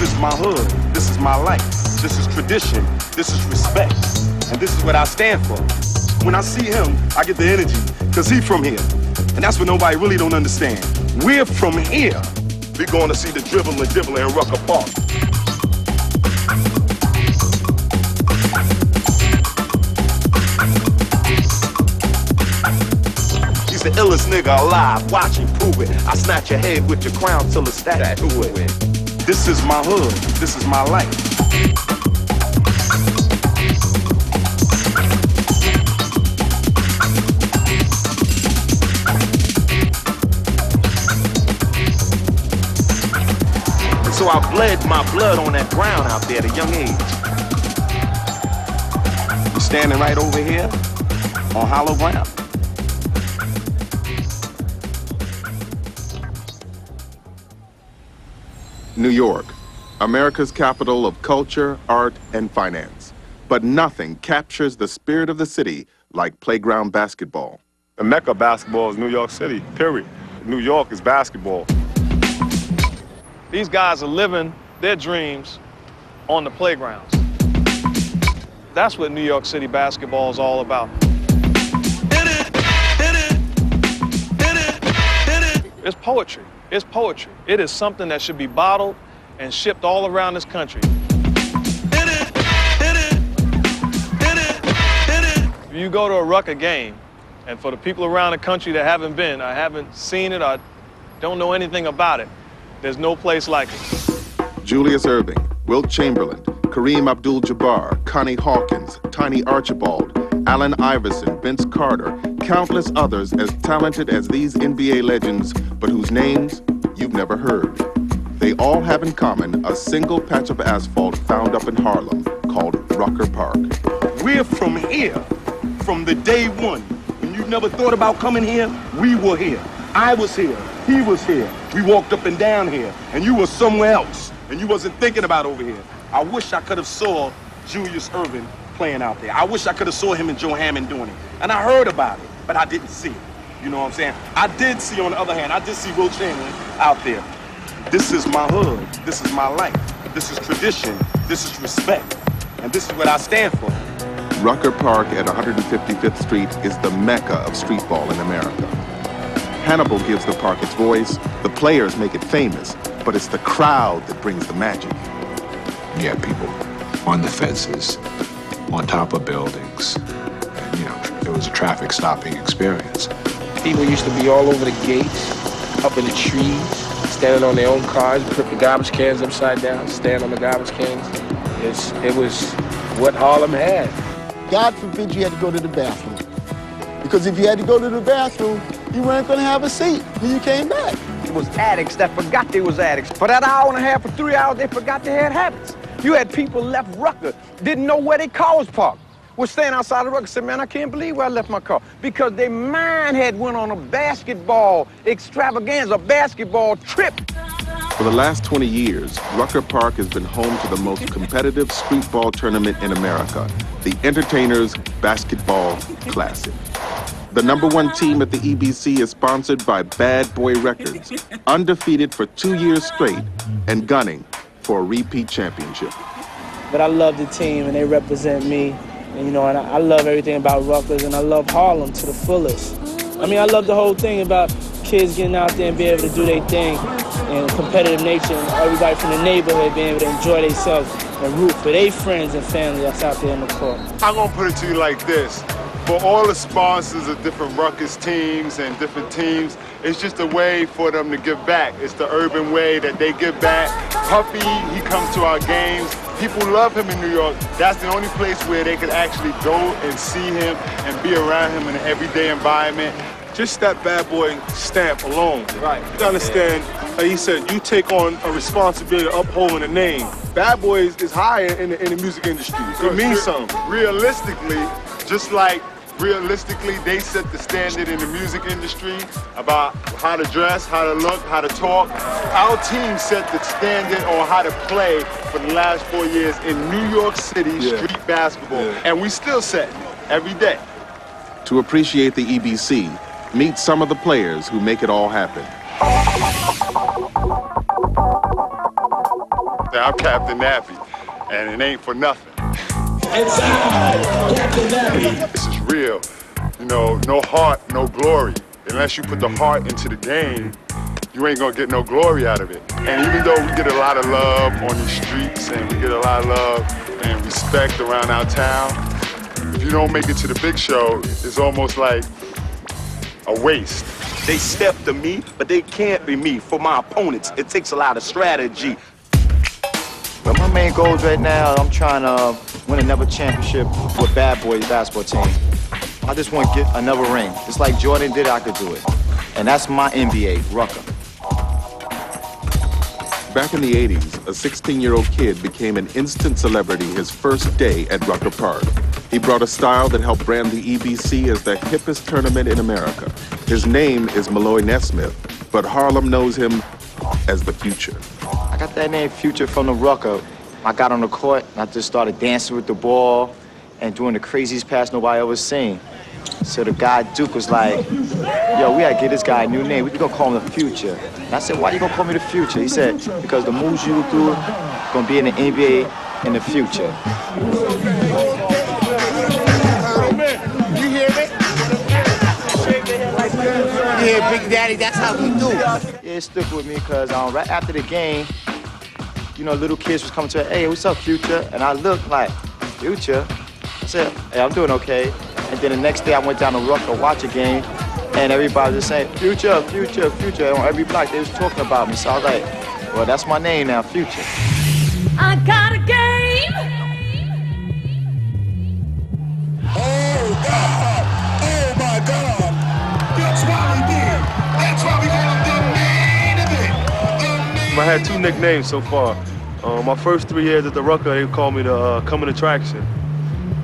This is my hood. This is my life. This is tradition. This is respect. And this is what I stand for. When I see him, I get the energy, because he's from here. And that's what nobody really don't understand. We're from here. We're going to see the dribble and dibble in Rucker Park. He's the illest nigga alive. Watch him prove it. I snatch your head with your crown till it's stacked to it. This is my hood. This is my life. So I bled my blood on that ground out there at a young age. We're standing right over here on hollow ground. New York, America's capital of culture, art, and finance. But nothing captures the spirit of the city like playground basketball. The mecca of basketball is New York City, period. New York is basketball. These guys are living their dreams on the playgrounds. That's what New York City basketball is all about. It's poetry. It's poetry. It is something that should be bottled and shipped all around this country. If you go to a Rucker game, and for the people around the country that haven't been, or haven't seen it, or don't know anything about it, there's no place like it. Julius Erving, Wilt Chamberlain, Kareem Abdul-Jabbar, Connie Hawkins, Tiny Archibald, Allen Iverson, Vince Carter, countless others as talented as these NBA legends, but whose names you've never heard. They all have in common a single patch of asphalt found up in Harlem called Rucker Park. We're from here, from the day one. When you never thought about coming here, we were here. I was here. He was here. We walked up and down here, and you were somewhere else, and you wasn't thinking about over here. I wish I could have saw Julius Erving playing out there. I wish I could have saw him and Joe Hammond doing it. And I heard about it, but I didn't see it. You know what I'm saying? I did see, on the other hand, I did see Wilt Chamberlain out there. This is my hood. This is my life. This is tradition. This is respect. And this is what I stand for. Rucker Park at 155th Street is the mecca of streetball in America. Hannibal gives the park its voice, the players make it famous, but it's the crowd that brings the magic. You have people on the fences, on top of buildings. And, you know, it was a traffic stopping experience. People used to be all over the gates, up in the trees, standing on their own cars, put the garbage cans upside down, stand on the garbage cans. It was what Harlem had. God forbid you had to go to the bathroom. Because if you had to go to the bathroom, you weren't going to have a seat when you came back. It was addicts that forgot they was addicts. For that hour and a half or 3 hours, they forgot they had habits. You had people left Rucker, didn't know where their car was parked. Was staying outside the Rucker, said, man, I can't believe where I left my car. Because their mind had went on a basketball extravaganza, a basketball trip. For the last 20 years, Rucker Park has been home to the most competitive streetball tournament in America, the Entertainers Basketball Classic. The #1 team at the EBC is sponsored by Bad Boy Records, undefeated for 2 years straight and gunning for a repeat championship. But I love the team and they represent me. And, you know, and I love everything about Rutgers and I love Harlem to the fullest. I mean, I love the whole thing about kids getting out there and being able to do their thing and competitive nature and everybody from the neighborhood being able to enjoy themselves and root for their friends and family that's out there in the court. I'm gonna put it to you like this. For all the sponsors of different Rutgers teams and different teams, it's just a way for them to give back. It's the urban way that they give back. Puffy, he comes to our games. People love him in New York. That's the only place where they could actually go and see him and be around him in an everyday environment. Just that bad boy stamp alone. Right. You understand, like he said, you take on a responsibility of upholding a name. Bad boy is higher in the music industry. It means something. Realistically, just like realistically, they set the standard in the music industry about how to dress, how to look, how to talk. Our team set the standard on how to play for the last 4 years in New York City street basketball. And we still set it every day. To appreciate the EBC, meet some of the players who make it all happen. I I'm Captain Nappy, and it ain't for nothing. This is real. You know, no heart, no glory. Unless you put the heart into the game, you ain't gonna get no glory out of it. And even though we get a lot of love on the streets and we get a lot of love and respect around our town, if you don't make it to the big show, it's almost like a waste. They step to me, but they can't be me. For my opponents, it takes a lot of strategy. But my main goals right now, I'm trying to win another championship with Bad Boys basketball team. I just want to get another ring. Just like Jordan did, I could do it. And that's my NBA, Rucker. Back in the 80s, a 16-year-old kid became an instant celebrity his first day at Rucker Park. He brought a style that helped brand the EBC as the hippest tournament in America. His name is Malloy Nesmith, but Harlem knows him as the Future. I got that name Future from the Rucker. I got on the court and I just started dancing with the ball and doing the craziest pass nobody ever seen. So the guy Duke was like, yo, we gotta give this guy a new name. We gonna call him the Future. And I said, why you gonna call me the Future? He said, because the moves you do gonna be in the NBA in the future. You hear me? Yeah, Big Daddy, that's how we do. Yeah, it stuck with me because right after the game, you know, little kids was coming to her, hey, what's up, Future? And I looked like, Future? I said, hey, I'm doing okay. And then the next day I went down to Rucker to watch a game, and everybody was saying, Future, Future, Future. And on every block, they was talking about me. So I was like, well, that's my name now, Future. I got a game. Oh, God. Oh, my God. That's why we did. That's why we call him the main event. I had 2 nicknames so far. My first 3 years at the Rucker, they called me the coming attraction.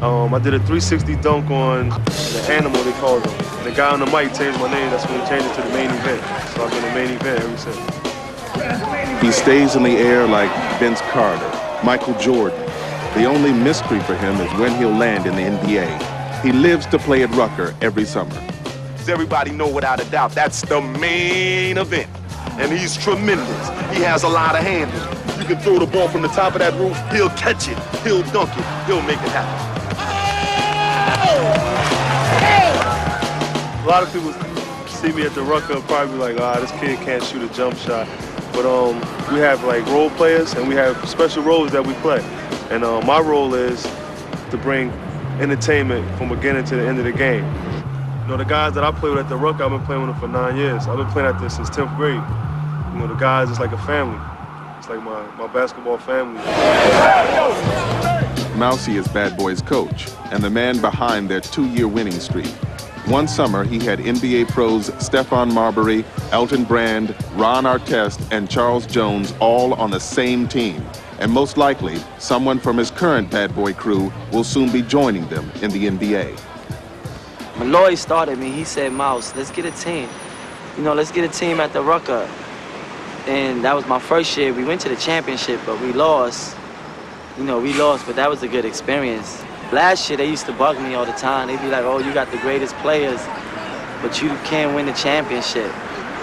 I did a 360 dunk on the animal, they called him. And the guy on the mic changed my name. That's when he changed it to the main event. So I've been the main event ever since. He stays in the air like Vince Carter, Michael Jordan. The only mystery for him is when he'll land in the NBA. He lives to play at Rucker every summer. Does everybody know without a doubt that's the main event? And he's tremendous. He has a lot of handles. You can throw the ball from the top of that roof, he'll catch it, he'll dunk it, he'll make it happen. A lot of people see me at the Rucker and probably be like, this kid can't shoot a jump shot. But we have like role players and we have special roles that we play. And my role is to bring entertainment from beginning to the end of the game. You know, the guys that I play with at the Rucker, I've been playing with them for 9 years. I've been playing at this since 10th grade. You know, the guys, it's like a family. It's like my basketball family. Mousy is Bad Boys' coach and the man behind their 2-year winning streak. One summer, he had NBA pros Stephon Marbury, Elton Brand, Ron Artest, and Charles Jones all on the same team. And most likely, someone from his current Bad Boy crew will soon be joining them in the NBA. Malloy started me. He said, Mouse, let's get a team. You know, let's get a team at the Rucker. And that was my first year. We went to the championship, but we lost. You know, we lost, but that was a good experience. Last year, they used to bug me all the time. They'd be like, oh, you got the greatest players, but you can't win the championship.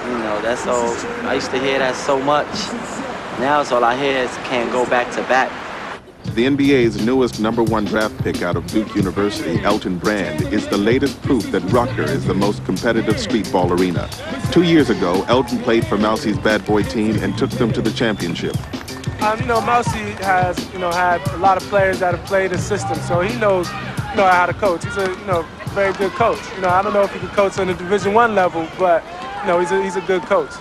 You know, that's all. I used to hear that so much. Now it's all I hear is can't go back to back. The NBA's newest #1 draft pick out of Duke University, Elton Brand, is the latest proof that Rucker is the most competitive streetball arena. 2 years ago, Elton played for Mousy's Bad Boy team and took them to the championship. You know, Mousy has, had a lot of players that have played his system, so he knows, how to coach. He's a, very good coach. I don't know if he can coach on the Division I level, but, he's a good coach.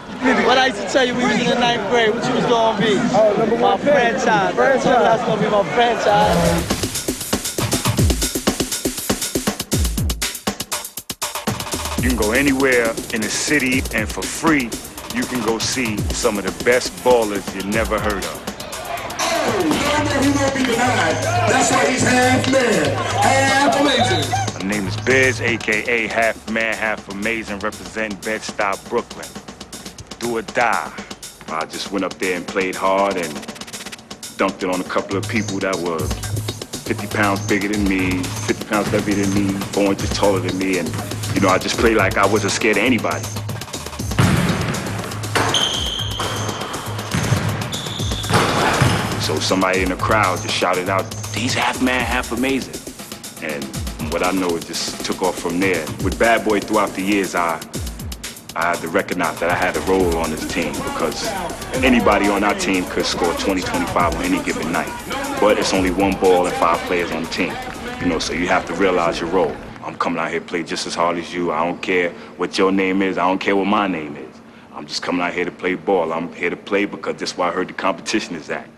What I used to tell you, we was in the 9th grade, what you was gonna be? Oh, #1 my franchise. That's gonna be my franchise. You can go anywhere in the city, and for free, you can go see some of the best ballers you never heard of. He won't be denied. That's why he's half man, half amazing. My name is Biz, a.k.a. Half Man, Half Amazing, representing Bed-Stuy, Brooklyn. Do or die. I just went up there and played hard and dunked it on a couple of people that were 50 pounds bigger than me, 50 pounds heavier than me, 4 inches taller than me, and, I just played like I wasn't scared of anybody. So somebody in the crowd just shouted out, he's half man, half amazing. And what I know, it just took off from there. With Bad Boy throughout the years, I had to recognize that I had a role on this team because anybody on our team could score 20, 25 on any given night. But it's only one ball and 5 players on the team. You know, so you have to realize your role. I'm coming out here to play just as hard as you. I don't care what your name is. I don't care what my name is. I'm just coming out here to play ball. I'm here to play because that's why I heard the competition is at.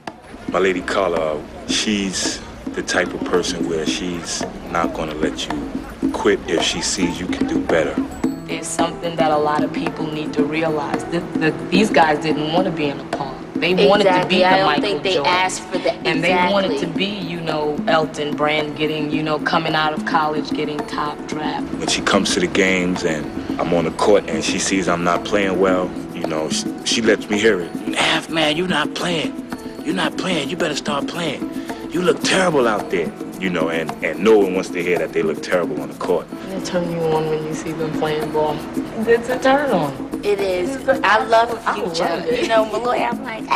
My lady Carla, she's the type of person where she's not going to let you quit if she sees you can do better. There's something that a lot of people need to realize. These guys didn't want to be in the park. They wanted to be the I don't Michael think they Jordan. asked for that. And they wanted to be, you know, Elton Brand getting, you know, coming out of college, getting top draft. When she comes to the games and I'm on the court and she sees I'm not playing well, you know, she lets me hear it. Half man, you're not playing. You're not playing. You better start playing. You look terrible out there. You know, and no one wants to hear that they look terrible on the court. They turn you on when you see them playing ball. It's a turn on. It is. I love Future. You know, Malloy, I'm like,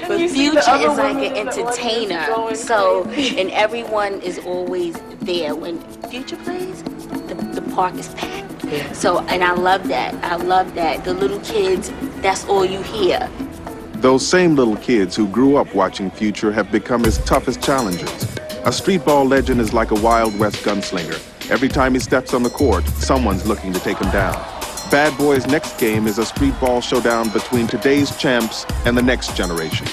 But Future is like an entertainer. So, and everyone is always there. When Future plays, the park is packed. Yeah. So, and I love that. I love that. The little kids, that's all you hear. Those same little kids who grew up watching Future have become his toughest challengers. A streetball legend is like a Wild West gunslinger. Every time he steps on the court, someone's looking to take him down. Bad Boy's next game is a streetball showdown between today's champs and the next generation.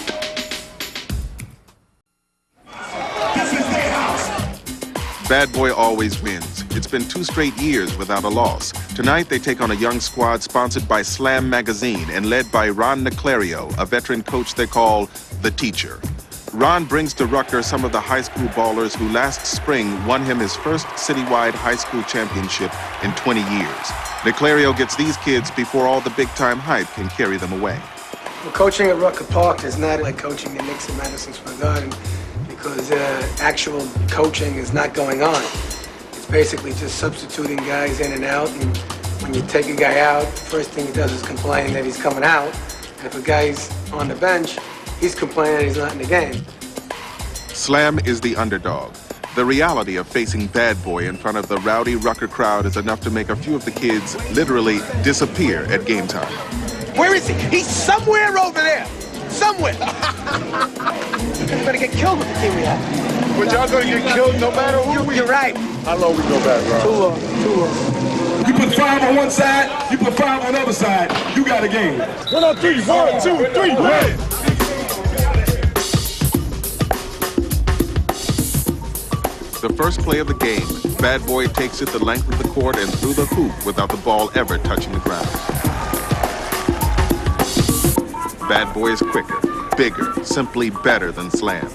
Bad Boy always wins. It's been 2 straight years without a loss. Tonight, they take on a young squad sponsored by Slam Magazine and led by Ron Niclario, a veteran coach they call the Teacher. Ron brings to Rucker some of the high school ballers who last spring won him his first citywide high school championship in 20 years. Niclario gets these kids before all the big-time hype can carry them away. Well, coaching at Rucker Park is not like coaching at Knicks and Madison Square Garden because actual coaching is not going on. It's basically just substituting guys in and out, and when you take a guy out, the first thing he does is complain that he's coming out, and if a guy's on the bench, he's complaining he's not in the game. Slam is the underdog. The reality of facing Bad Boy in front of the rowdy Rucker crowd is enough to make a few of the kids literally disappear at game time. Where is he? He's somewhere over there. Somewhere. You better get killed with the team we have. But y'all gonna get killed no matter who we... You're right. How long we go back, bro? Too long. You put 5 on one side, you put 5 on the other side, you got a game. 1 on 3, 1, 2, 3, play! The first play of the game, Bad Boy takes it the length of the court and through the hoop without the ball ever touching the ground. Bad Boy is quicker, bigger, simply better than Slam.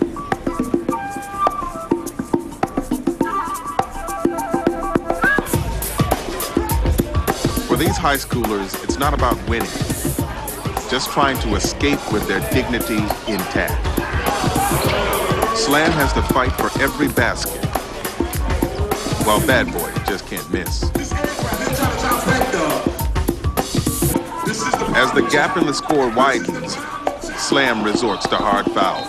For these high schoolers, it's not about winning, just trying to escape with their dignity intact. Slam has to fight for every basket, while Bad Boy just can't miss. As the gap in the score widens, Slam resorts to hard fouls.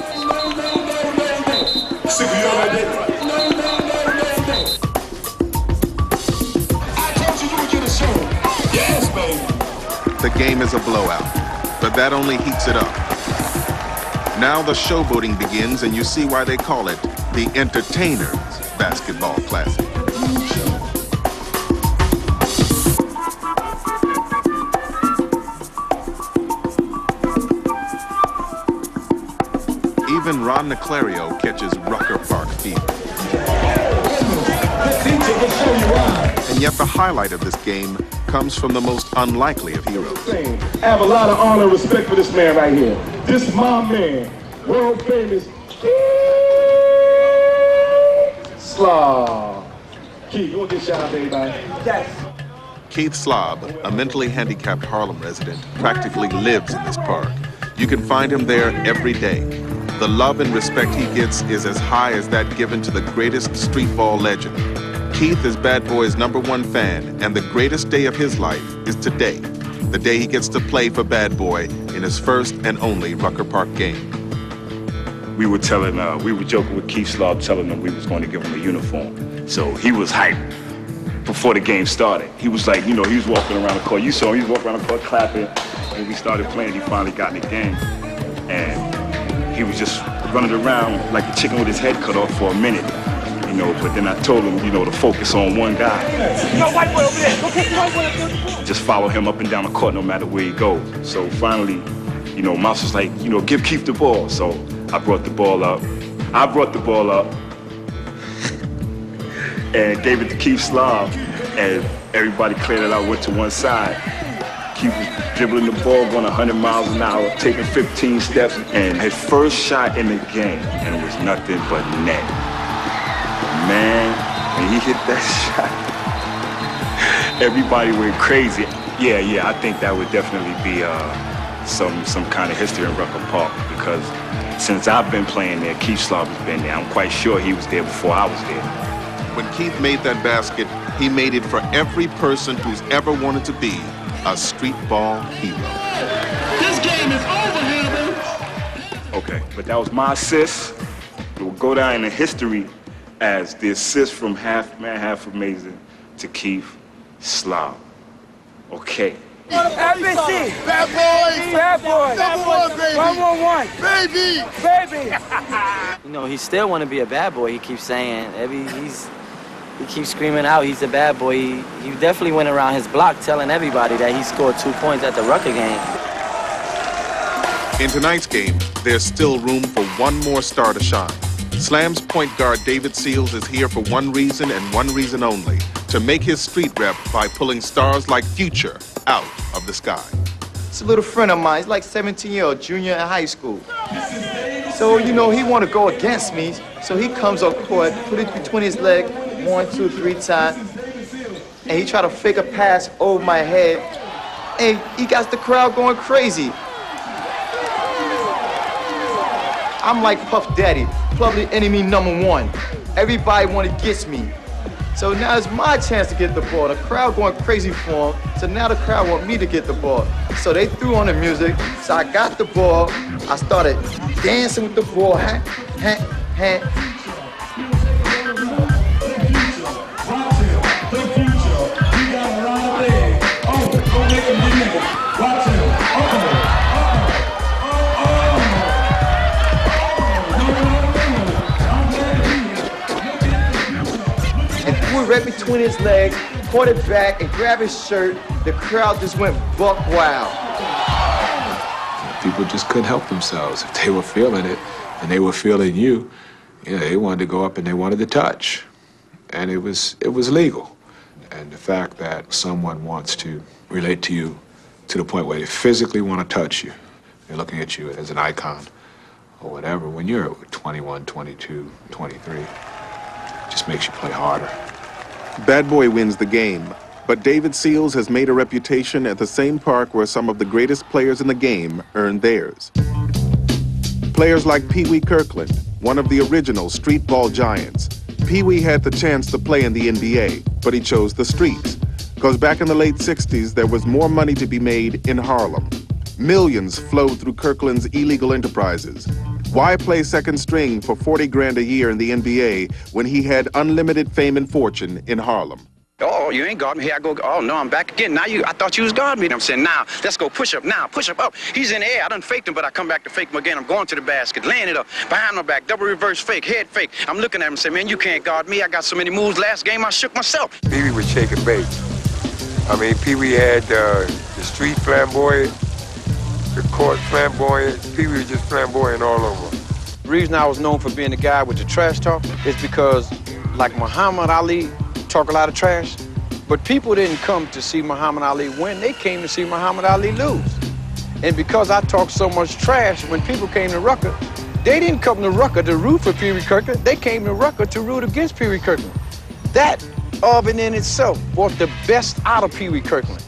The game is a blowout, but that only heats it up. Now the showboating begins, and you see why they call it the Entertainers Basketball Classic. Even Ron Niclario catches Rucker Park fever. And yet the highlight of this game comes from the most unlikely of heroes. I have a lot of honor and respect for this man right here. This is my man, world famous Slob. Keith, you want this shout out to everybody? Yes. Keith Slob, a mentally handicapped Harlem resident, practically lives in this park. You can find him there every day. The love and respect he gets is as high as that given to the greatest streetball legend. Keith is Bad Boy's #1 fan, and the greatest day of his life is today, the day he gets to play for Bad Boy in his first and only Rucker Park game. we were joking with Keith Slaw, telling him we was going to give him a uniform. So he was hyped before the game started. He was like, he was walking around the court. You saw him, he was walking around the court clapping. And we started playing, he finally got in the game. And he was just running around like a chicken with his head cut off for a minute. But then I told him, to focus on one guy. No, white boy over there. Go take the white boy up there. Just follow him up and down the court no matter where he goes. So finally, Mouse was like, give Keith the ball. So I brought the ball up. And gave it to Keith Slaw. And everybody cleared it out, went to one side. Keith was dribbling the ball, going 100 miles an hour, taking 15 steps. And his first shot in the game, and it was nothing but net. Man, when he hit that shot, everybody went crazy. Yeah, I think that would definitely be some kind of history in Rucker Park, because since I've been playing there, Keith Slaw has been there. I'm quite sure he was there before I was there. When Keith made that basket, he made it for every person who's ever wanted to be a streetball hero. This game is over, Hannibal. Okay, but that was my assist. It will go down in history as the assist from half man, half amazing to Keith Slaw. Okay. FBC. Bad boys. Bad boys. Number 1, baby. 111. Baby. He still want to be a bad boy. He keeps saying, he keeps screaming out he's a bad boy. He definitely went around his block telling everybody that he scored 2 points at the Rucker game. In tonight's game, there's still room for one more star to shine. Slam's point guard David Seals is here for one reason and one reason only, to make his street rep by pulling stars like Future out of the sky. It's a little friend of mine. He's like 17-year-old, junior in high school. So, he want to go against me. So he comes up court, put it between his legs 1, 2, 3 times. And he try to fake a pass over my head. And he got the crowd going crazy. I'm like Puff Daddy, public enemy #1. Everybody want to get me. So now it's my chance to get the ball. The crowd going crazy for him. So now the crowd want me to get the ball. So they threw on the music. So I got the ball. I started dancing with the ball. Right between his legs, caught it back and grabbed his shirt. The crowd just went buck wild. People just couldn't help themselves. If they were feeling it and they were feeling you, they wanted to go up and they wanted to touch. And it was legal. And the fact that someone wants to relate to you to the point where they physically want to touch you, they're looking at you as an icon or whatever, when you're 21, 22, 23, it just makes you play harder. Bad Boy wins the game, but David Seals has made a reputation at the same park where some of the greatest players in the game earned theirs. Players like Pee Wee Kirkland, one of the original streetball giants. Pee Wee had the chance to play in the NBA, but he chose the streets, because back in the late 60s, there was more money to be made in Harlem. Millions flowed through Kirkland's illegal enterprises. Why play second string for 40 grand a year in the NBA when he had unlimited fame and fortune in Harlem? Oh, you ain't guarding me. Here I go. Oh, no, I'm back again. Now I thought you was guarding me. I'm saying, now, let's go push up. Now, push up. He's in the air. I done faked him, but I come back to fake him again. I'm going to the basket, laying it up, behind my back, double reverse fake, head fake. I'm looking at him and saying, man, you can't guard me. I got so many moves. Last game, I shook myself. Pee Wee was shake and bake. Pee Wee had the street flamboyant, the court flamboyant. Pee Wee was just flamboyant all over. The reason I was known for being the guy with the trash talk is because, like Muhammad Ali, talk a lot of trash, but people didn't come to see Muhammad Ali win. They came to see Muhammad Ali lose. And because I talked so much trash, when people came to Rucker, they didn't come to Rucker to root for Pee Wee Kirkland. They came to Rucker to root against Pee Wee Kirkland. That of and in itself brought the best out of Pee Wee Kirkland.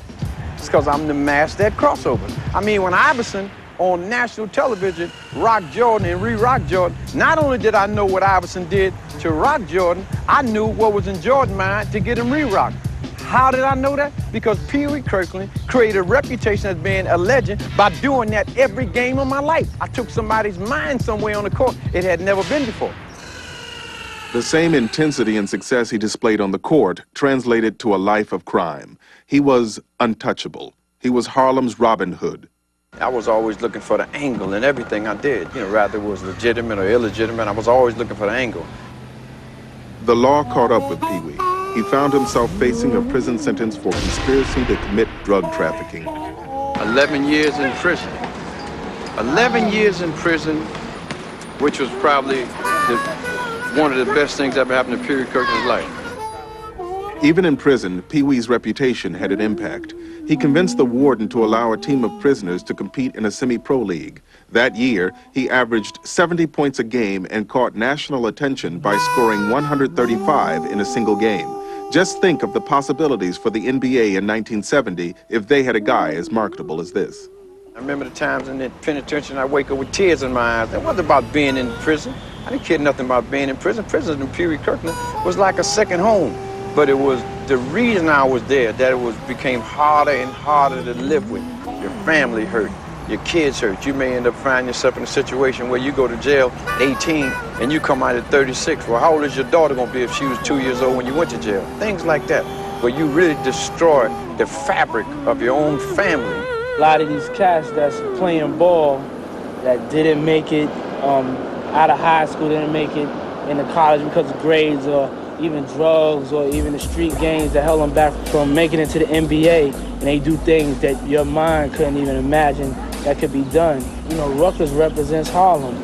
It's because I'm the master at crossover. When Iverson on national television rocked Jordan and re-rocked Jordan, not only did I know what Iverson did to rock Jordan, I knew what was in Jordan's mind to get him re-rocked. How did I know that? Because Pee Wee Kirkland created a reputation as being a legend by doing that every game of my life. I took somebody's mind somewhere on the court it had never been before. The same intensity and success he displayed on the court translated to a life of crime. He was untouchable. He was Harlem's Robin Hood. I was always looking for the angle in everything I did. You know, rather it was legitimate or illegitimate, I was always looking for the angle. The law caught up with Pee Wee. He found himself facing a prison sentence for conspiracy to commit drug trafficking. 11 years in prison. 11 years in prison, which was probably one of the best things that ever happened to Pee Wee Kirkland's life. Even in prison, Pee Wee's reputation had an impact. He convinced the warden to allow a team of prisoners to compete in a semi-pro league. That year, he averaged 70 points a game and caught national attention by scoring 135 in a single game. Just think of the possibilities for the NBA in 1970 if they had a guy as marketable as this. I remember the times in the penitentiary I wake up with tears in my eyes. It wasn't about being in prison. I didn't care nothing about being in prison. Prison in Pee Wee Kirkland was like a second home. But it was the reason I was there that it became harder and harder to live with. Your family hurt, your kids hurt. You may end up finding yourself in a situation where you go to jail 18 and you come out at 36. Well, how old is your daughter gonna be if she was 2 years old when you went to jail? Things like that, where you really destroy the fabric of your own family. A lot of these cats that's playing ball that didn't make it out of high school, didn't make it into college because of grades or even drugs or even the street gangs that held them back from making it to the NBA, and they do things that your mind couldn't even imagine that could be done. You know, Rucker represents Harlem.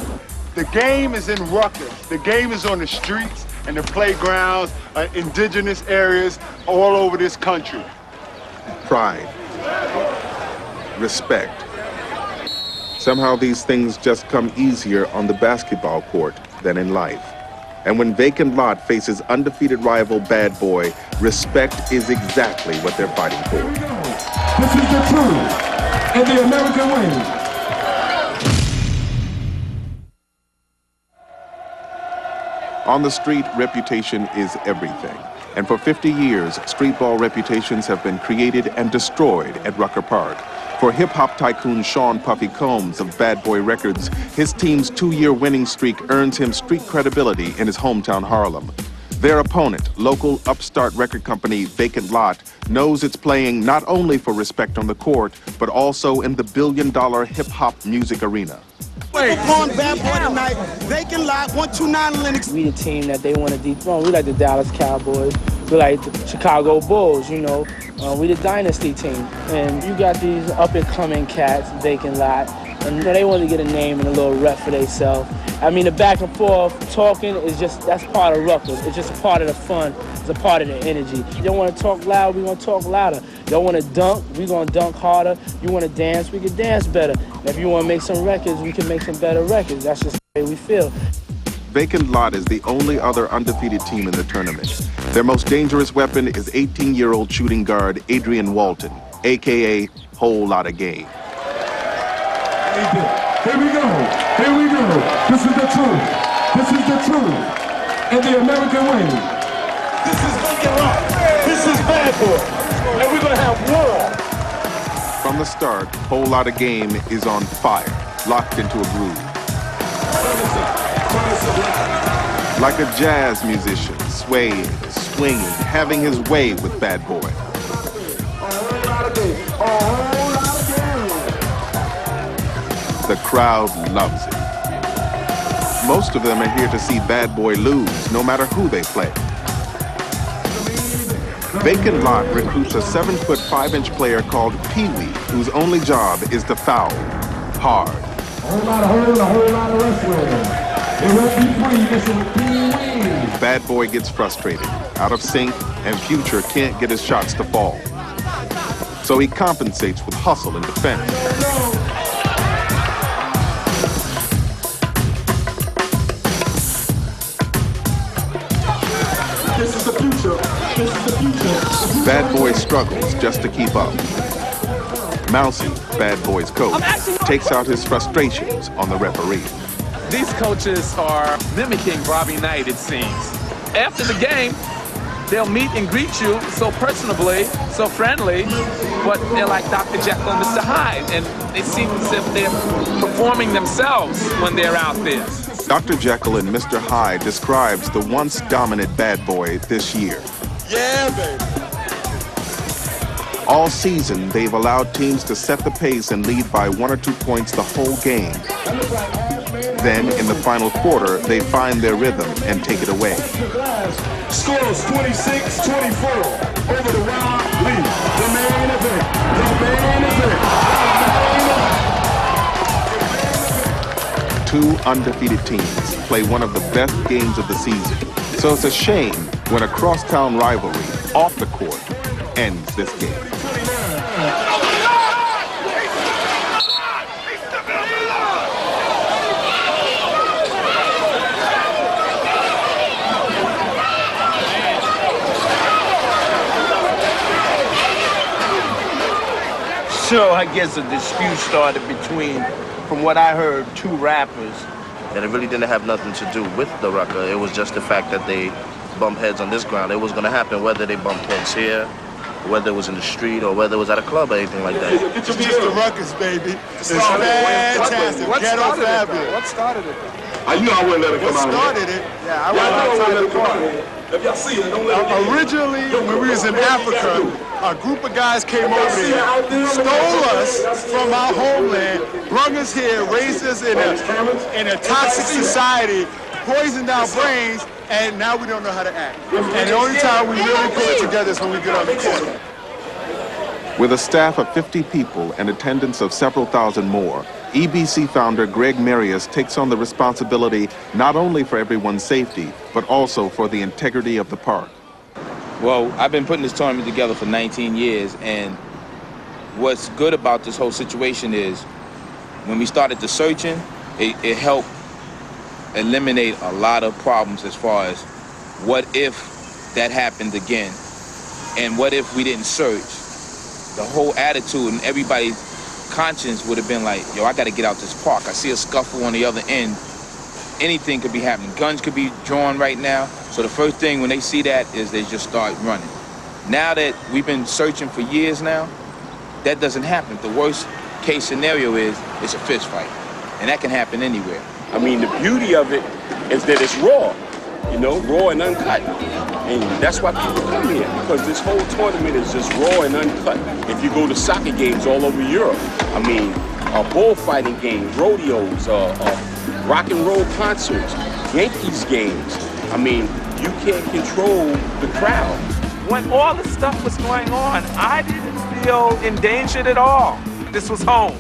The game is in Rucker. The game is on the streets and the playgrounds, indigenous areas all over this country. Pride. Respect. Somehow these things just come easier on the basketball court than in life. And when Vacant Lot faces undefeated rival Bad Boy, respect is exactly what they're fighting for. This is the truth and the American way. On the street, reputation is everything. And for 50 years, streetball reputations have been created and destroyed at Rucker Park. For hip-hop tycoon Sean Puffy Combs of Bad Boy Records, his team's 2-year winning streak earns him street credibility in his hometown Harlem. Their opponent, local upstart record company Vacant Lot, knows it's playing not only for respect on the court, but also in the billion-dollar hip-hop music arena. On Bad Boy tonight, Vacant Lot, 129 Linux. We the team that they want to dethrone. We like the Dallas Cowboys. We like the Chicago Bulls, you know. We the dynasty team. And you got these up-and-coming cats, Vacant Lot, and you know, they want to get a name and a little rep for themselves. I mean, the back and forth talking is that's part of Rucker. It's just a part of the fun. It's a part of the energy. You don't want to talk loud, we want to talk louder. You don't want to dunk, we going to dunk harder. You want to dance, we can dance better. And if you want to make some records, we can make some better records. That's just the way we feel. Vacant Lot is the only other undefeated team in the tournament. Their most dangerous weapon is 18-year-old shooting guard Adrian Walton, a.k.a. Whole Lotta Game. Here we go. Here we go. This is the truth. This is the truth and the American way. This is Vacant Lot. This is Bad Boy. And we're going to have war. From the start, Whole Lotta Game is on fire, locked into a groove. Like a jazz musician, swaying, swinging, having his way with Bad Boy. The crowd loves it. Most of them are here to see Bad Boy lose, no matter who they play. Vacant Lot recruits a 7-foot 5-inch player called Pee Wee, whose only job is to foul hard. Whole lot of wrestling. It won't be free. This is Pee Wee. Bad Boy gets frustrated, out of sync, and Future can't get his shots to fall. So he compensates with hustle and defense. This is the future. This is the future. Bad Boy struggles just to keep up. Mousy, Bad Boy's coach, takes out his frustrations on the referee. These coaches are mimicking Bobby Knight, it seems. After the game, they'll meet and greet you so personably, so friendly, but they're like Dr. Jekyll and Mr. Hyde, and it seems as if they're performing themselves when they're out there. Dr. Jekyll and Mr. Hyde describes the once dominant bad boy this year. Yeah, baby. All season, they've allowed teams to set the pace and lead by 1 or 2 points the whole game. Then, in the final quarter, they find their rhythm and take it away. Scores 26-24 over the Wild League. The main event. The main event. Two undefeated teams play one of the best games of the season. So it's a shame when a crosstown rivalry off the court ends this game. So I guess a dispute started between, from what I heard, two rappers. And it really didn't have nothing to do with the Rucker. It was just the fact that they bumped heads on this ground. It was going to happen whether they bumped heads here, whether it was in the street, or whether it was at a club or anything like that. It's just the Ruckus, baby. It's fantastic. Ghetto fabulous. What started it? You know I wouldn't let it come out. What started it? Yeah, I was outside the party. If y'all see it, don't let it. Originally, when we was in Africa, a group of guys came over here, stole us from our homeland, brung us here, raised us in a toxic society, poisoned our brains, and now we don't know how to act. And the only time we really pull it together is when we get on the court. With a staff of 50 people and attendance of several thousand more, EBC founder Greg Marius takes on the responsibility not only for everyone's safety, but also for the integrity of the park. Well, I've been putting this tournament together for 19 years, and what's good about this whole situation is when we started the searching, it helped eliminate a lot of problems as far as what if that happened again, and what if we didn't search. The whole attitude and everybody's conscience would have been like, yo, I got to get out this park. I see a scuffle on the other end. Anything could be happening. Guns could be drawn right now. So the first thing when they see that is they just start running. Now that we've been searching for years now, that doesn't happen. The worst case scenario is it's a fist fight. And that can happen anywhere. I mean, the beauty of it is that it's raw, you know, raw and uncut. And that's why people come here, because this whole tournament is just raw and uncut. If you go to soccer games all over Europe, I mean, bullfighting games, rodeos, rock and roll concerts, Yankees games. I mean, you can't control the crowd. When all this stuff was going on, I didn't feel endangered at all. This was home.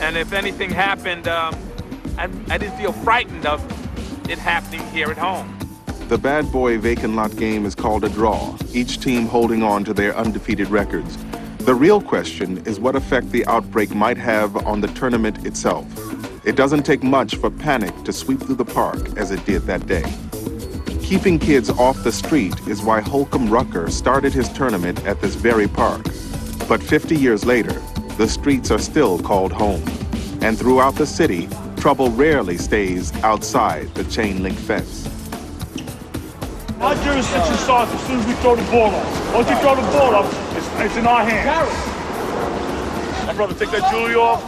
And if anything happened, I didn't feel frightened of it happening here at home. The Bad Boy Vacant Lot game is called a draw, each team holding on to their undefeated records. The real question is what effect the outbreak might have on the tournament itself. It doesn't take much for panic to sweep through the park as it did that day. Keeping kids off the street is why Holcomb Rucker started his tournament at this very park. But 50 years later, the streets are still called home. And throughout the city, trouble rarely stays outside the chain link fence. Our jurisdiction starts as soon as we throw the ball up. Once you throw the ball up, it's in our hands. My brother, take that jewelry off.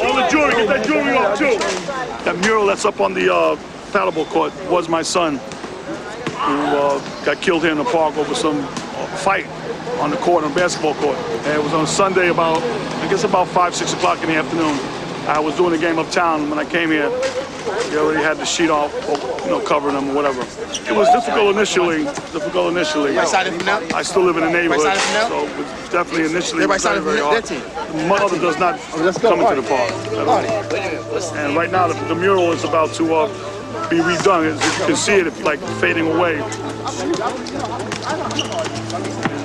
All the jewelry, get that jewelry off too. That mural that's up on the paddleball court was my son, who got killed here in the park over some fight on the court, on the basketball court. And it was on Sunday about 5, 6 o'clock in the afternoon. I was doing a game uptown. When I came here, they already had the sheet off, covering them or whatever. It was difficult initially. I still live in the neighborhood, so it was definitely initially very hard. The mother does not come into the park at all. And right now, the mural is about to be redone. As you can see it, it's like fading away.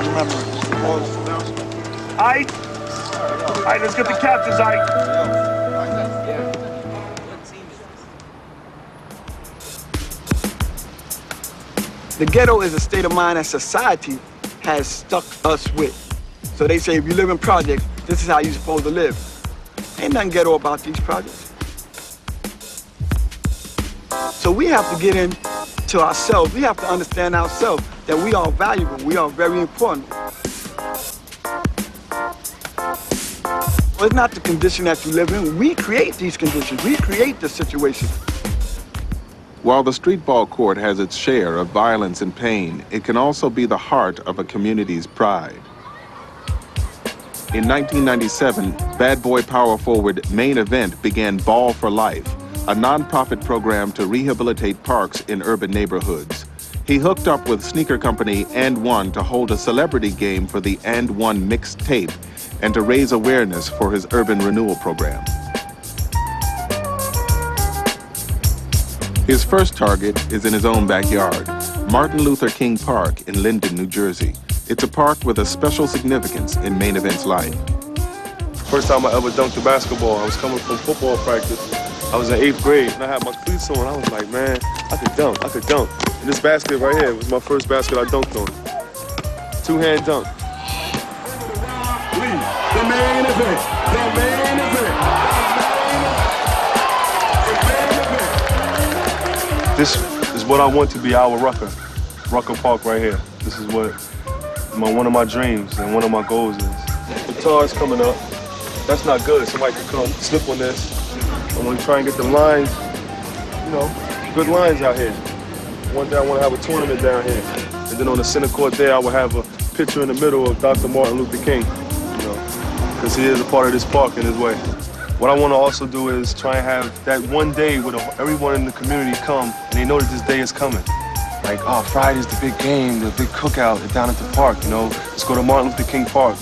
Remember. All right, let's get the captains, all right? The ghetto is a state of mind that society has stuck us with. So they say, if you live in projects, this is how you're supposed to live. Ain't nothing ghetto about these projects. So we have to get into ourselves. We have to understand ourselves. that we are valuable, we are very important. It's not the condition that you live in. We create these conditions. We create the situation. While the streetball court has its share of violence and pain, it can also be the heart of a community's pride. In 1997, bad boy power forward Main Event began Ball for Life, a nonprofit program to rehabilitate parks in urban neighborhoods. He hooked up with sneaker company And One to hold a celebrity game for the And One mixed tape and to raise awareness for his urban renewal program. His first target is in his own backyard, Martin Luther King Park in Linden, New Jersey. It's a park with a special significance in Main Event's life. First time I ever dunked a basketball, I was coming from football practice. I was in 8th grade and I had my cleats on. I was like, man, I could dunk. And this basket right here was my first basket I dunked on. Two-hand dunk. The main event. This is what I want to be our Rucker Park right here. This is what one of my dreams and one of my goals is. The tar's coming up. That's not good. Somebody could come slip on this. I'm gonna try and get the lines, good lines out here. One day I want to have a tournament down here. And then on the center court there, I will have a picture in the middle of Dr. Martin Luther King, because he is a part of this park in his way. What I want to also do is try and have that one day where everyone in the community come and they know that this day is coming. Like, oh, Friday's the big game, the big cookout down at the park, Let's go to Martin Luther King Park.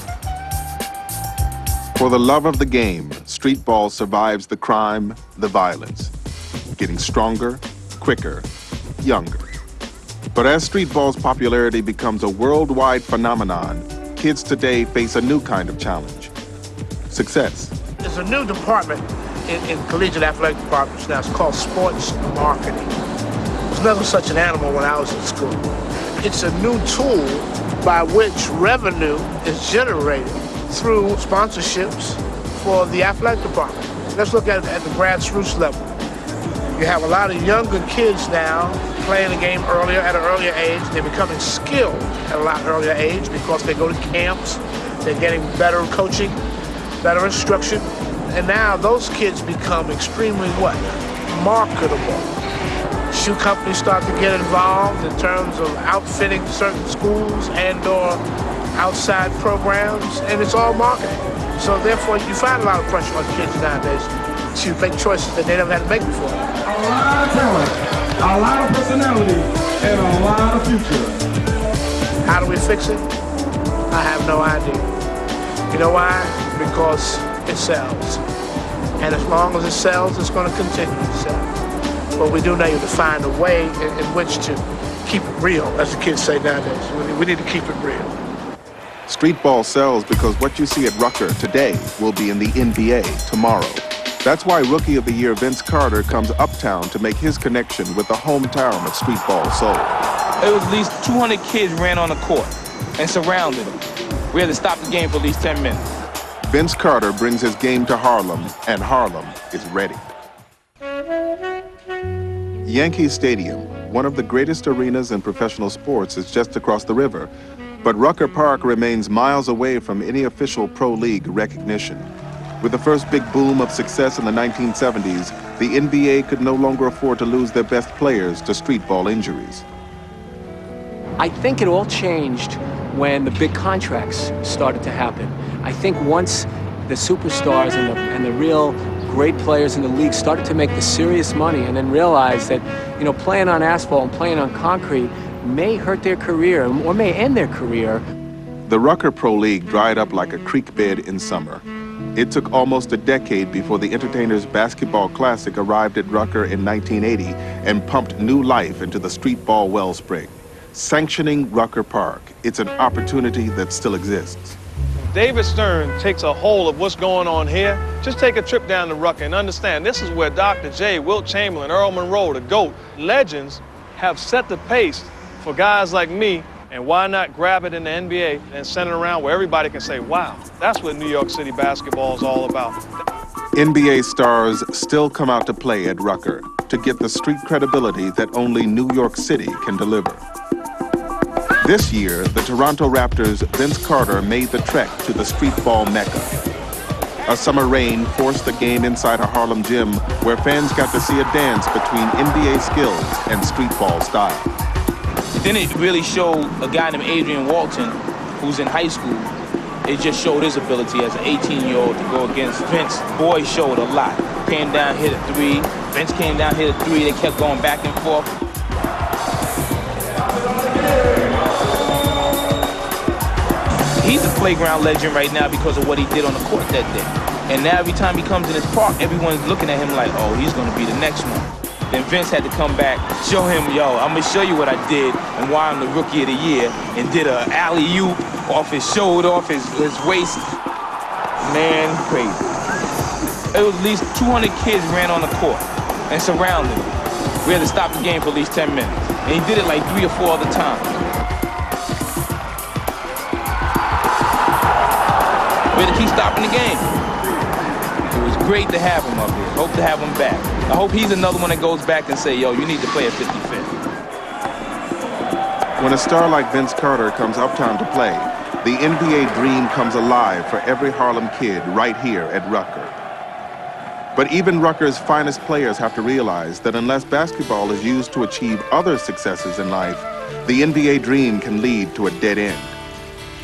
For the love of the game, streetball survives the crime, the violence, getting stronger, quicker, younger. But as streetball's popularity becomes a worldwide phenomenon, kids today face a new kind of challenge: success. There's a new department in collegiate athletic departments now. It's called sports marketing. There's never such an animal when I was in school. It's a new tool by which revenue is generated through sponsorships for the athletic department. Let's look at it at the grassroots level. You have a lot of younger kids now playing the game earlier, at an earlier age. They're becoming skilled at a lot earlier age because they go to camps, they're getting better coaching, better instruction, and now those kids become extremely what? Marketable. Shoe companies start to get involved in terms of outfitting certain schools and or outside programs, and it's all marketing. So therefore, you find a lot of pressure on kids nowadays to make choices that they never had to make before. A lot of talent, a lot of personality, and a lot of future. How do we fix it? I have no idea. You know why? Because it sells. And as long as it sells, it's going to continue to sell. But we do need to find a way in which to keep it real, as the kids say nowadays. We need to keep it real. Streetball sells because what you see at Rucker today will be in the NBA tomorrow. That's why Rookie of the Year Vince Carter comes uptown to make his connection with the hometown of streetball soul. It was at least 200 kids ran on the court and surrounded him. We had to stop the game for at least 10 minutes. Vince Carter brings his game to Harlem, and Harlem is ready. Yankee Stadium, one of the greatest arenas in professional sports, is just across the river. But Rucker Park remains miles away from any official pro league recognition. With the first big boom of success in the 1970s, the NBA could no longer afford to lose their best players to streetball injuries. I think it all changed when the big contracts started to happen. I think once the superstars and the real great players in the league started to make the serious money and then realized that, playing on asphalt and playing on concrete may hurt their career or may end their career. The Rucker Pro League dried up like a creek bed in summer. It took almost a decade before the Entertainers Basketball Classic arrived at Rucker in 1980 and pumped new life into the streetball wellspring. Sanctioning Rucker Park, it's an opportunity that still exists. David Stern takes a hold of what's going on here. Just take a trip down to Rucker and understand this is where Dr. J, Wilt Chamberlain, Earl Monroe, the GOAT, legends have set the pace for guys like me, and why not grab it in the NBA and send it around where everybody can say, wow, that's what New York City basketball is all about. NBA stars still come out to play at Rucker to get the street credibility that only New York City can deliver. This year, the Toronto Raptors' Vince Carter made the trek to the streetball mecca. A summer rain forced the game inside a Harlem gym where fans got to see a dance between NBA skills and streetball style. Then it really showed a guy named Adrian Walton, who's in high school. It just showed his ability as an 18-year-old to go against Vince. Boy showed a lot. Came down, hit a three. Vince came down, hit a three. They kept going back and forth. He's a playground legend right now because of what he did on the court that day. And now every time he comes in his park, everyone's looking at him like, oh, he's going to be the next one. Then Vince had to come back, show him, yo, I'm going to show you what I did and why I'm the Rookie of the Year, and did a alley-oop off his shoulder, off his waist. Man, crazy. It was at least 200 kids ran on the court and surrounded him. We had to stop the game for at least 10 minutes. And he did it like 3 or 4 other times. We had to keep stopping the game. It was great to have him up here. Hope to have him back. I hope he's another one that goes back and say, yo, you need to play at 55th. When a star like Vince Carter comes uptown to play, the NBA dream comes alive for every Harlem kid right here at Rucker. But even Rucker's finest players have to realize that unless basketball is used to achieve other successes in life, the NBA dream can lead to a dead end.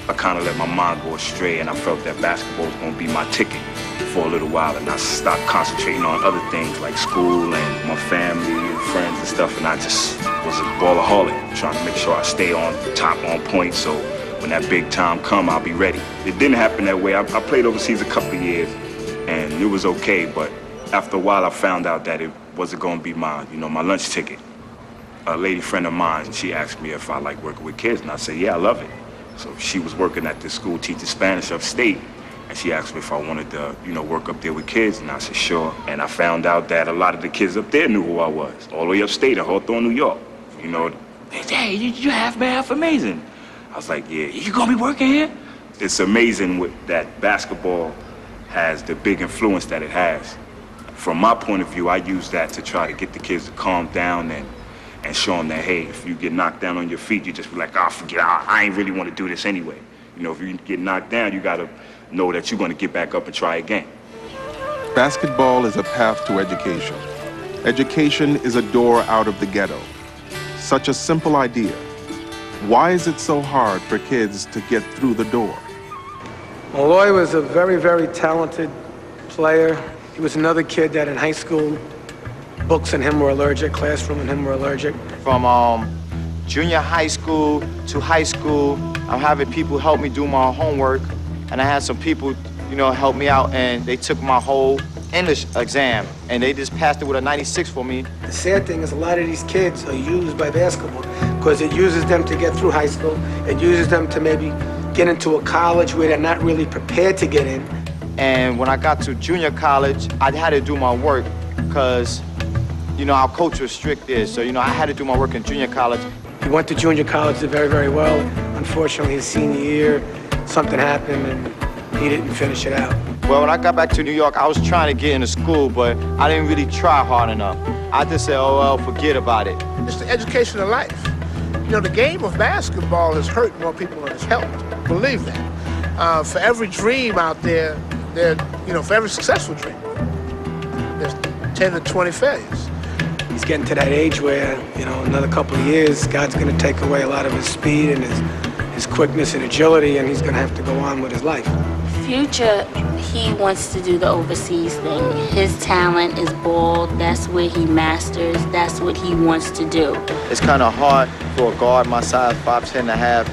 I kind of let my mind go astray, and I felt that basketball was going to be my ticket for a little while, and I stopped concentrating on other things like school and my family and friends and stuff, and I just was a ballaholic, trying to make sure I stay on top, on point, so when that big time come, I'll be ready. It didn't happen that way. I played overseas a couple of years, and it was okay, but after a while, I found out that it wasn't going to be my lunch ticket. A lady friend of mine, she asked me if I like working with kids, and I said, yeah, I love it. So she was working at this school teaching Spanish upstate, and she asked me if I wanted to, work up there with kids, and I said, sure. And I found out that a lot of the kids up there knew who I was, all the way upstate in Hawthorne, New York. They said, hey, you're half amazing. I was like, yeah, you gonna be working here? It's amazing that basketball has the big influence that it has. From my point of view, I use that to try to get the kids to calm down and show them that, hey, if you get knocked down on your feet, you just be like, oh, forget it, I ain't really want to do this anyway. If you get knocked down, you got to know that you're going to get back up and try again. Basketball is a path to education. Education is a door out of the ghetto. Such a simple idea. Why is it so hard for kids to get through the door? Malloy was a very, very talented player. He was another kid that in high school, books and him were allergic, classroom and him were allergic. From junior high school to high school, I'm having people help me do my homework, and I had some people, help me out, and they took my whole English exam, and they just passed it with a 96 for me. The sad thing is a lot of these kids are used by basketball because it uses them to get through high school. It uses them to maybe get into a college where they're not really prepared to get in. And when I got to junior college, I had to do my work because, our coach was strict there. So, I had to do my work in junior college. He went to junior college, did very, very well. Unfortunately, his senior year, something happened and he didn't finish it out. Well, when I got back to New York, I was trying to get into school, but I didn't really try hard enough. I just said, oh, well, forget about it. It's the education of life. The game of basketball has hurt more people than it's helped. Believe that. For every dream out there, for every successful dream, there's 10 to 20 failures. He's getting to that age where, another couple of years, God's going to take away a lot of his speed and his quickness and agility, and he's going to have to go on with his life. Future, he wants to do the overseas thing. His talent is ball. That's where he masters. That's what he wants to do. It's kind of hard for a guard my size, 5'10" and a half,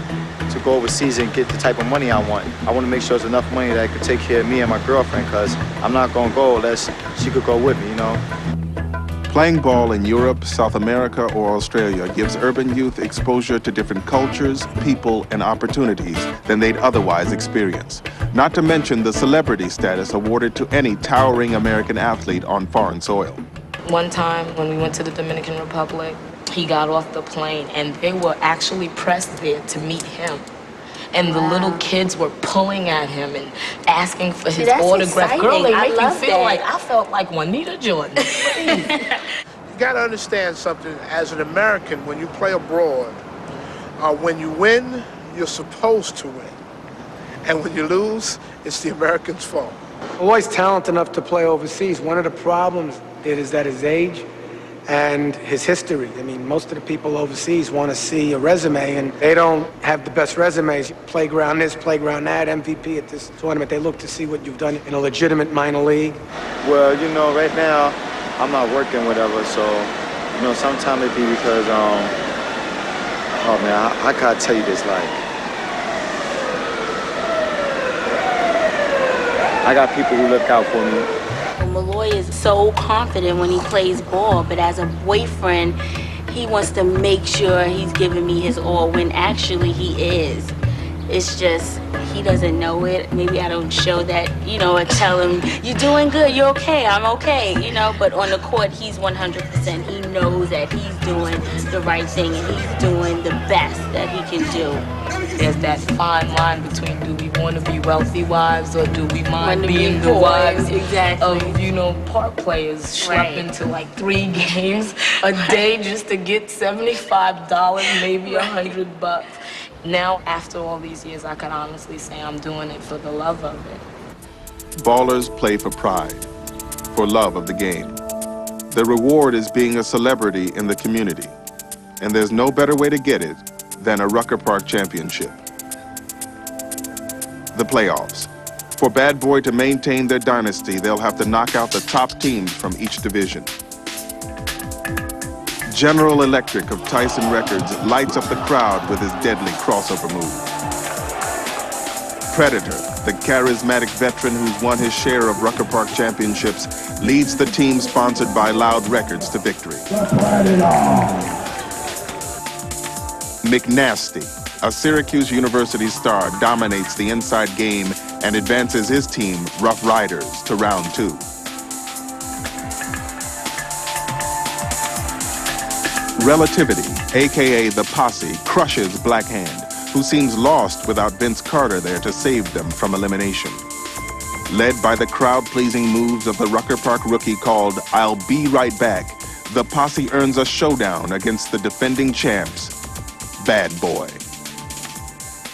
to go overseas and get the type of money I want. I want to make sure there's enough money that I could take care of me and my girlfriend, because I'm not going to go unless she could go with me, Playing ball in Europe, South America, or Australia gives urban youth exposure to different cultures, people, and opportunities than they'd otherwise experience. Not to mention the celebrity status awarded to any towering American athlete on foreign soil. One time when we went to the Dominican Republic, he got off the plane and they were actually pressed there to meet him. And the little kids were pulling at him and asking for his autograph. Exciting. Girl, they make you feel that. like, I felt like Juanita Jordan. You got to understand something. As an American, when you play abroad, When you win, you're supposed to win. And when you lose, it's the Americans' fault. Always talented enough to play overseas. One of the problems is that his age and his history. I mean, most of the people overseas want to see a resume, and they don't have the best resumes. Playground this, playground that, MVP at this tournament. They look to see what you've done in a legitimate minor league. Well, you know, right now, I'm not working whatever, so, you know, sometimes it be because, oh man, I gotta tell you this, like, I got people who look out for me. Malloy is so confident when he plays ball, but as a boyfriend, he wants to make sure he's giving me his all when actually he is. It's just, he doesn't know it. Maybe I don't show that, you know, or tell him, you're doing good, you're okay, I'm okay, you know, but on the court, he's 100%. He knows that he's doing the right thing and he's doing the best that he can do. There's that fine line between do we want to be wealthy wives or do we mind being the wives of, you know, park players schlepping to like 3 games a day just to get $75, maybe $100. Now, after all these years, I can honestly say I'm doing it for the love of it. Ballers play for pride, for love of the game. The reward is being a celebrity in the community, and there's no better way to get it than a Rucker Park championship. The playoffs. For Bad Boy to maintain their dynasty, they'll have to knock out the top teams from each division. General Electric of Tyson Records lights up the crowd with his deadly crossover move. Predator, the charismatic veteran who's won his share of Rucker Park championships, leads the team sponsored by Loud Records to victory. McNasty, a Syracuse University star, dominates the inside game and advances his team, Rough Riders, to round 2. Relativity, aka the Posse, crushes Black Hand, who seems lost without Vince Carter there to save them from elimination. Led by the crowd-pleasing moves of the Rucker Park rookie called I'll Be Right Back, the Posse earns a showdown against the defending champs, Bad Boy.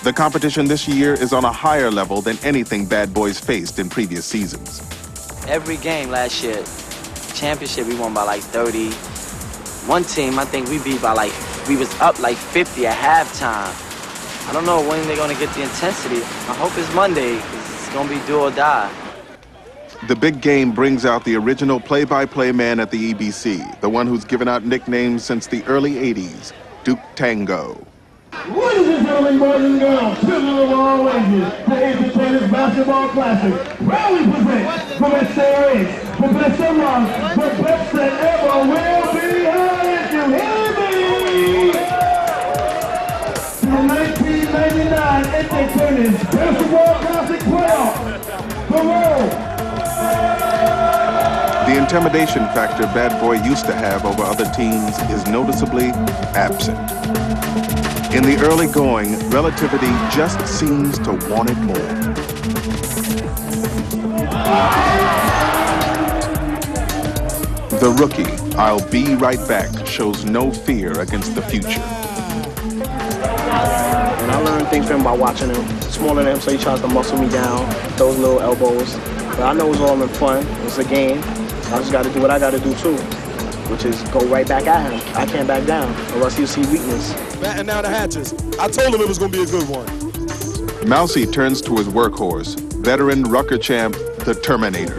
The competition this year is on a higher level than anything Bad Boys faced in previous seasons. Every game last year, championship, we won by like 30. One team, I think we beat by like, we was up like 50 at halftime. I don't know when they're gonna get the intensity. I hope it's Monday, because it's gonna be do or die. The big game brings out the original play-by-play man at the EBC, the one who's given out nicknames since the early 80s, Duke Tango. Ladies and gentlemen, boys and girls, children of all ages, the Ace Tennis Basketball Classic, proudly present the best there is, the best among, the best that ever will be heard. You hear me? The 1999 Ace Tennis Basketball Classic playoff, the world. The intimidation factor Bad Boy used to have over other teams is noticeably absent. In the early going, Relativity just seems to want it more. The rookie, I'll Be Right Back, shows no fear against the future. And I learned things from him by watching him. Smaller than him, so he tries to muscle me down, those little elbows. But I know it's all in fun. It's a game. I just got to do what I got to do too, which is go right back at him. I can't back down, or else he'll see weakness. Batten down the hatches. I told him it was going to be a good one. Mousy turns to his workhorse, veteran Rucker champ, the Terminator.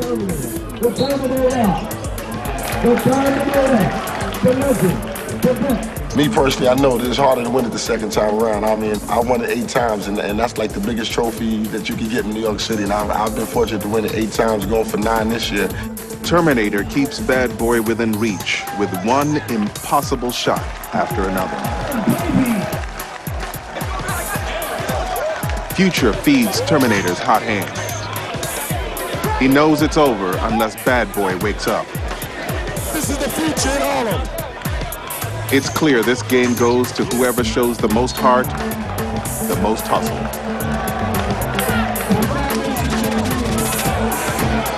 Me personally, I know that it's harder to win it the second time around. I mean, I won it 8 times, and that's like the biggest trophy that you could get in New York City, and I've been fortunate to win it 8 times, going for 9 this year. Terminator keeps Bad Boy within reach with one impossible shot after another. Future feeds Terminator's hot hand. He knows it's over unless Bad Boy wakes up. This is the future in Harlem. It's clear this game goes to whoever shows the most heart, the most hustle.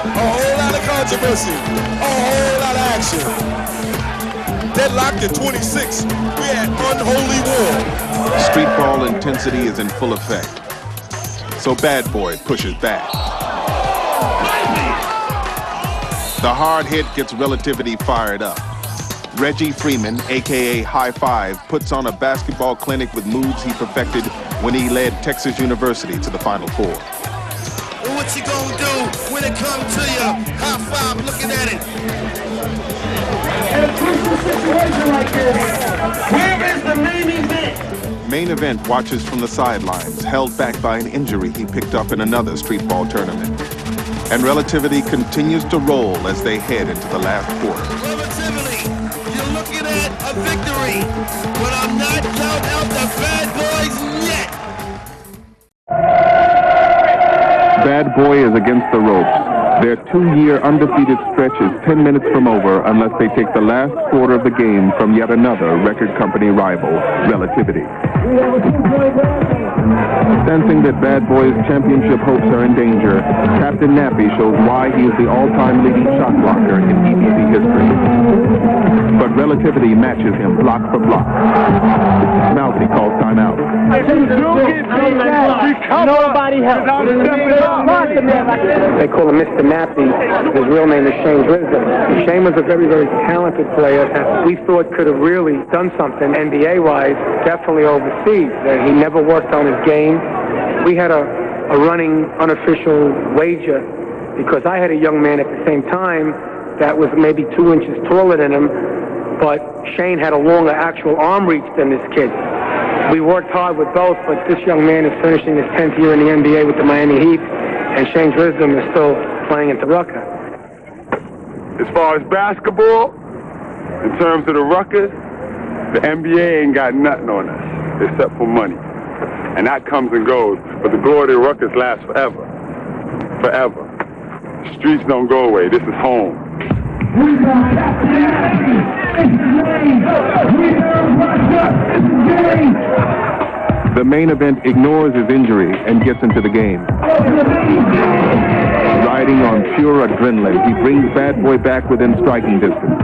A whole lot of controversy, a whole lot of action. deadlocked at 26. We're at unholy war. Streetball intensity is in full effect. So Bad Boy pushes back. The hard hit gets Relativity fired up. Reggie Freeman, a.k.a. High Five, puts on a basketball clinic with moves he perfected when he led Texas University to the Final Four. Well, what you gonna do when it comes to you? High Five looking at it. In a crucial situation like this, where is the main event? Main Event watches from the sidelines, held back by an injury he picked up in another streetball tournament. And Relativity continues to roll as they head into the last quarter. Relativity, you're looking at a victory, but I'm not counting out the Bad Boys yet. Bad Boy is against the ropes. Their 2-year undefeated stretch is 10 minutes from over unless they take the last quarter of the game from yet another record company rival, Relativity. Sensing that Bad Boy's championship hopes are in danger, Captain Nappy shows why he is the all-time leading shot blocker in EBC history. But Relativity matches him block for block. Mousy calls timeout. Nobody helps. They call him Mr. Nappy. His real name is Shane Wisdom. Shane was a very, very talented player that we thought could have really done something NBA-wise, definitely overseas. He never worked on his game. We had a running unofficial wager because I had a young man at the same time that was maybe 2 inches taller than him, but Shane had a longer actual arm reach than this kid. We worked hard with both, but this young man is finishing his 10th year in the NBA with the Miami Heat, and Shane's Wisdom is still playing at the Rucker. As far as basketball, in terms of the Ruckers, the NBA ain't got nothing on us except for money. And that comes and goes, but the glory of the Ruckers lasts forever. Forever. The streets don't go away. This is home. The Main Event ignores his injury and gets into the game. Riding on pure adrenaline, he brings Bad Boy back within striking distance.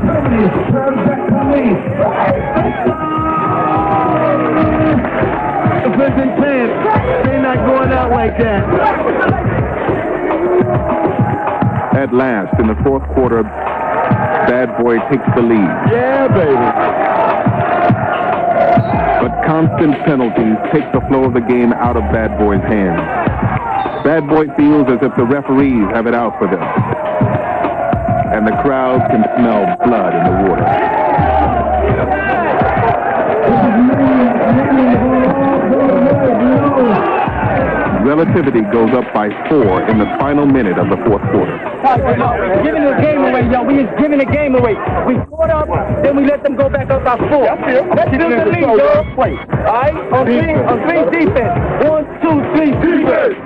They're not going out like that. At last, in the fourth quarter, Bad Boy takes the lead. Yeah, baby. But constant penalties take the flow of the game out of Bad Boy's hands. Bad Boy feels as if the referees have it out for them. And the crowd can smell blood in the water. Relativity goes up by 4 in the final minute of the fourth quarter. We're giving the game away, yo. We just giving the game away. We scored up, then we let them go back up by 4. That's still the lead, yo. All right? On three defense. 1, 2, 3, defense.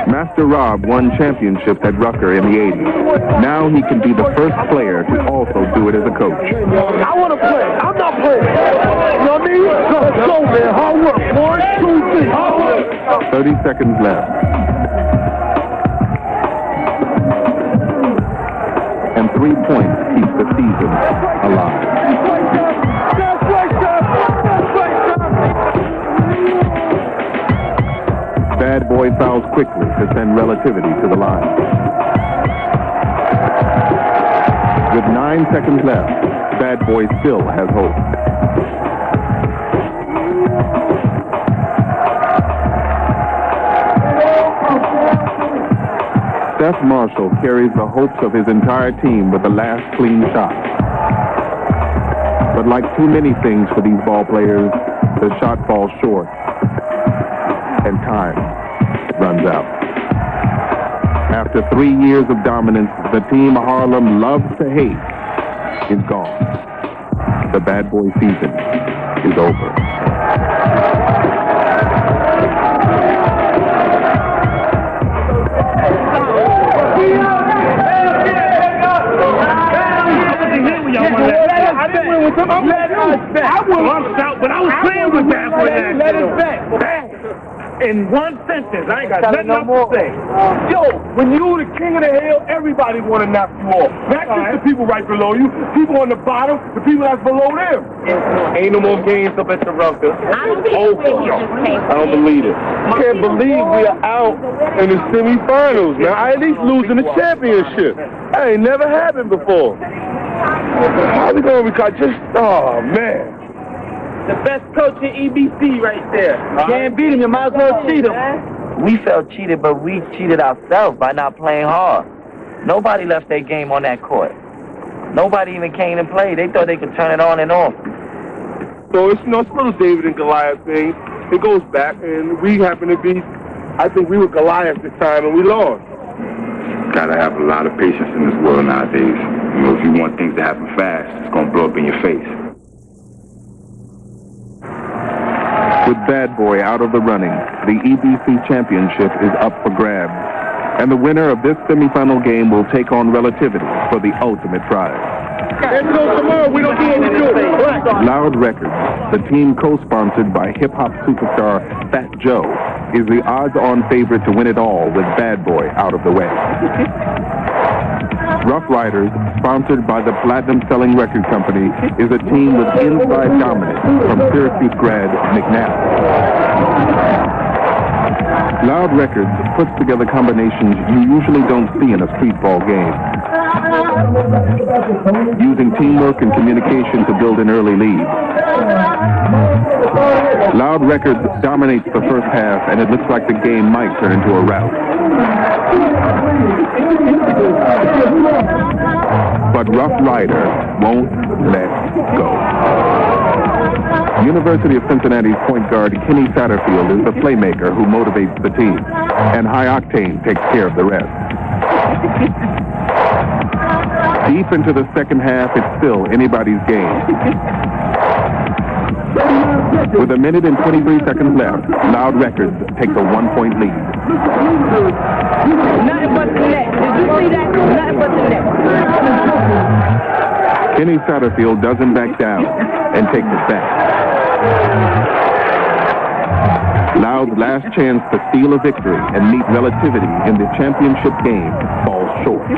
Master Rob won championships at Rucker in the 80s. Now he can be the first player to also do it as a coach. I want to play. I'm not playing. You know what I mean? Go, man. Hard work. 1, 2, 3. Hard work. 30 seconds left. And 3 points keep the season alive. Bad Boy fouls quickly to send Relativity to the line. With 9 seconds left, Bad Boy still has hope. Seth Marshall carries the hopes of his entire team with the last clean shot. But like too many things for these ball players, the shot falls short and time runs out. After 3 years of dominance, the team Harlem loves to hate is gone. The Bad Boy season is over. I didn't win with them. But I was playing with Bad Boy. Let us back. in one sentence. I ain't got nothing else to say. Yo, when you the king of the hill, everybody want to knock you off. Not just the people right below you, people on the bottom, the people that's below them. Ain't no more games up at the Rucker. I don't believe it. Can't believe we are out in the semifinals, man. I at least losing the championship. That ain't never happened before. How we gonna recover? Oh man. The best coach in EBC right there. Can't beat him, you might as well cheat him. We felt cheated, but we cheated ourselves by not playing hard. Nobody left their game on that court. Nobody even came and played. They thought they could turn it on and off. So it's, it's a little David and Goliath thing. It goes back, and we happen to be, I think we were Goliath this time, and we lost. Gotta have a lot of patience in this world nowadays. You know, if you want things to happen fast, it's gonna blow up in your face. With Bad Boy out of the running, the EBC championship is up for grabs, and the winner of this semifinal game will take on Relativity for the ultimate prize. Let's go tomorrow. We don't do what we do. Loud Records, the team co-sponsored by hip-hop superstar Fat Joe, is the odds-on favorite to win it all with Bad Boy out of the way. Rough Riders, sponsored by the platinum-selling record company, is a team with inside dominance from Syracuse grad McNabb. Loud Records puts together combinations you usually don't see in a streetball game, using teamwork and communication to build an early lead. Loud Records dominates the first half, and it looks like the game might turn into a rout. But Rough Rider won't let go. University of Cincinnati's point guard Kenny Satterfield is the playmaker who motivates the team, and High Octane takes care of the rest. Deep into the second half, it's still anybody's game. With a minute and 23 seconds left, Loud Records takes a 1-point lead. Nothing but the net. Did you see that? Nothing but the net. Kenny Satterfield doesn't back down and takes it back. Loud's last chance to steal a victory and meet Relativity in the championship game falls short.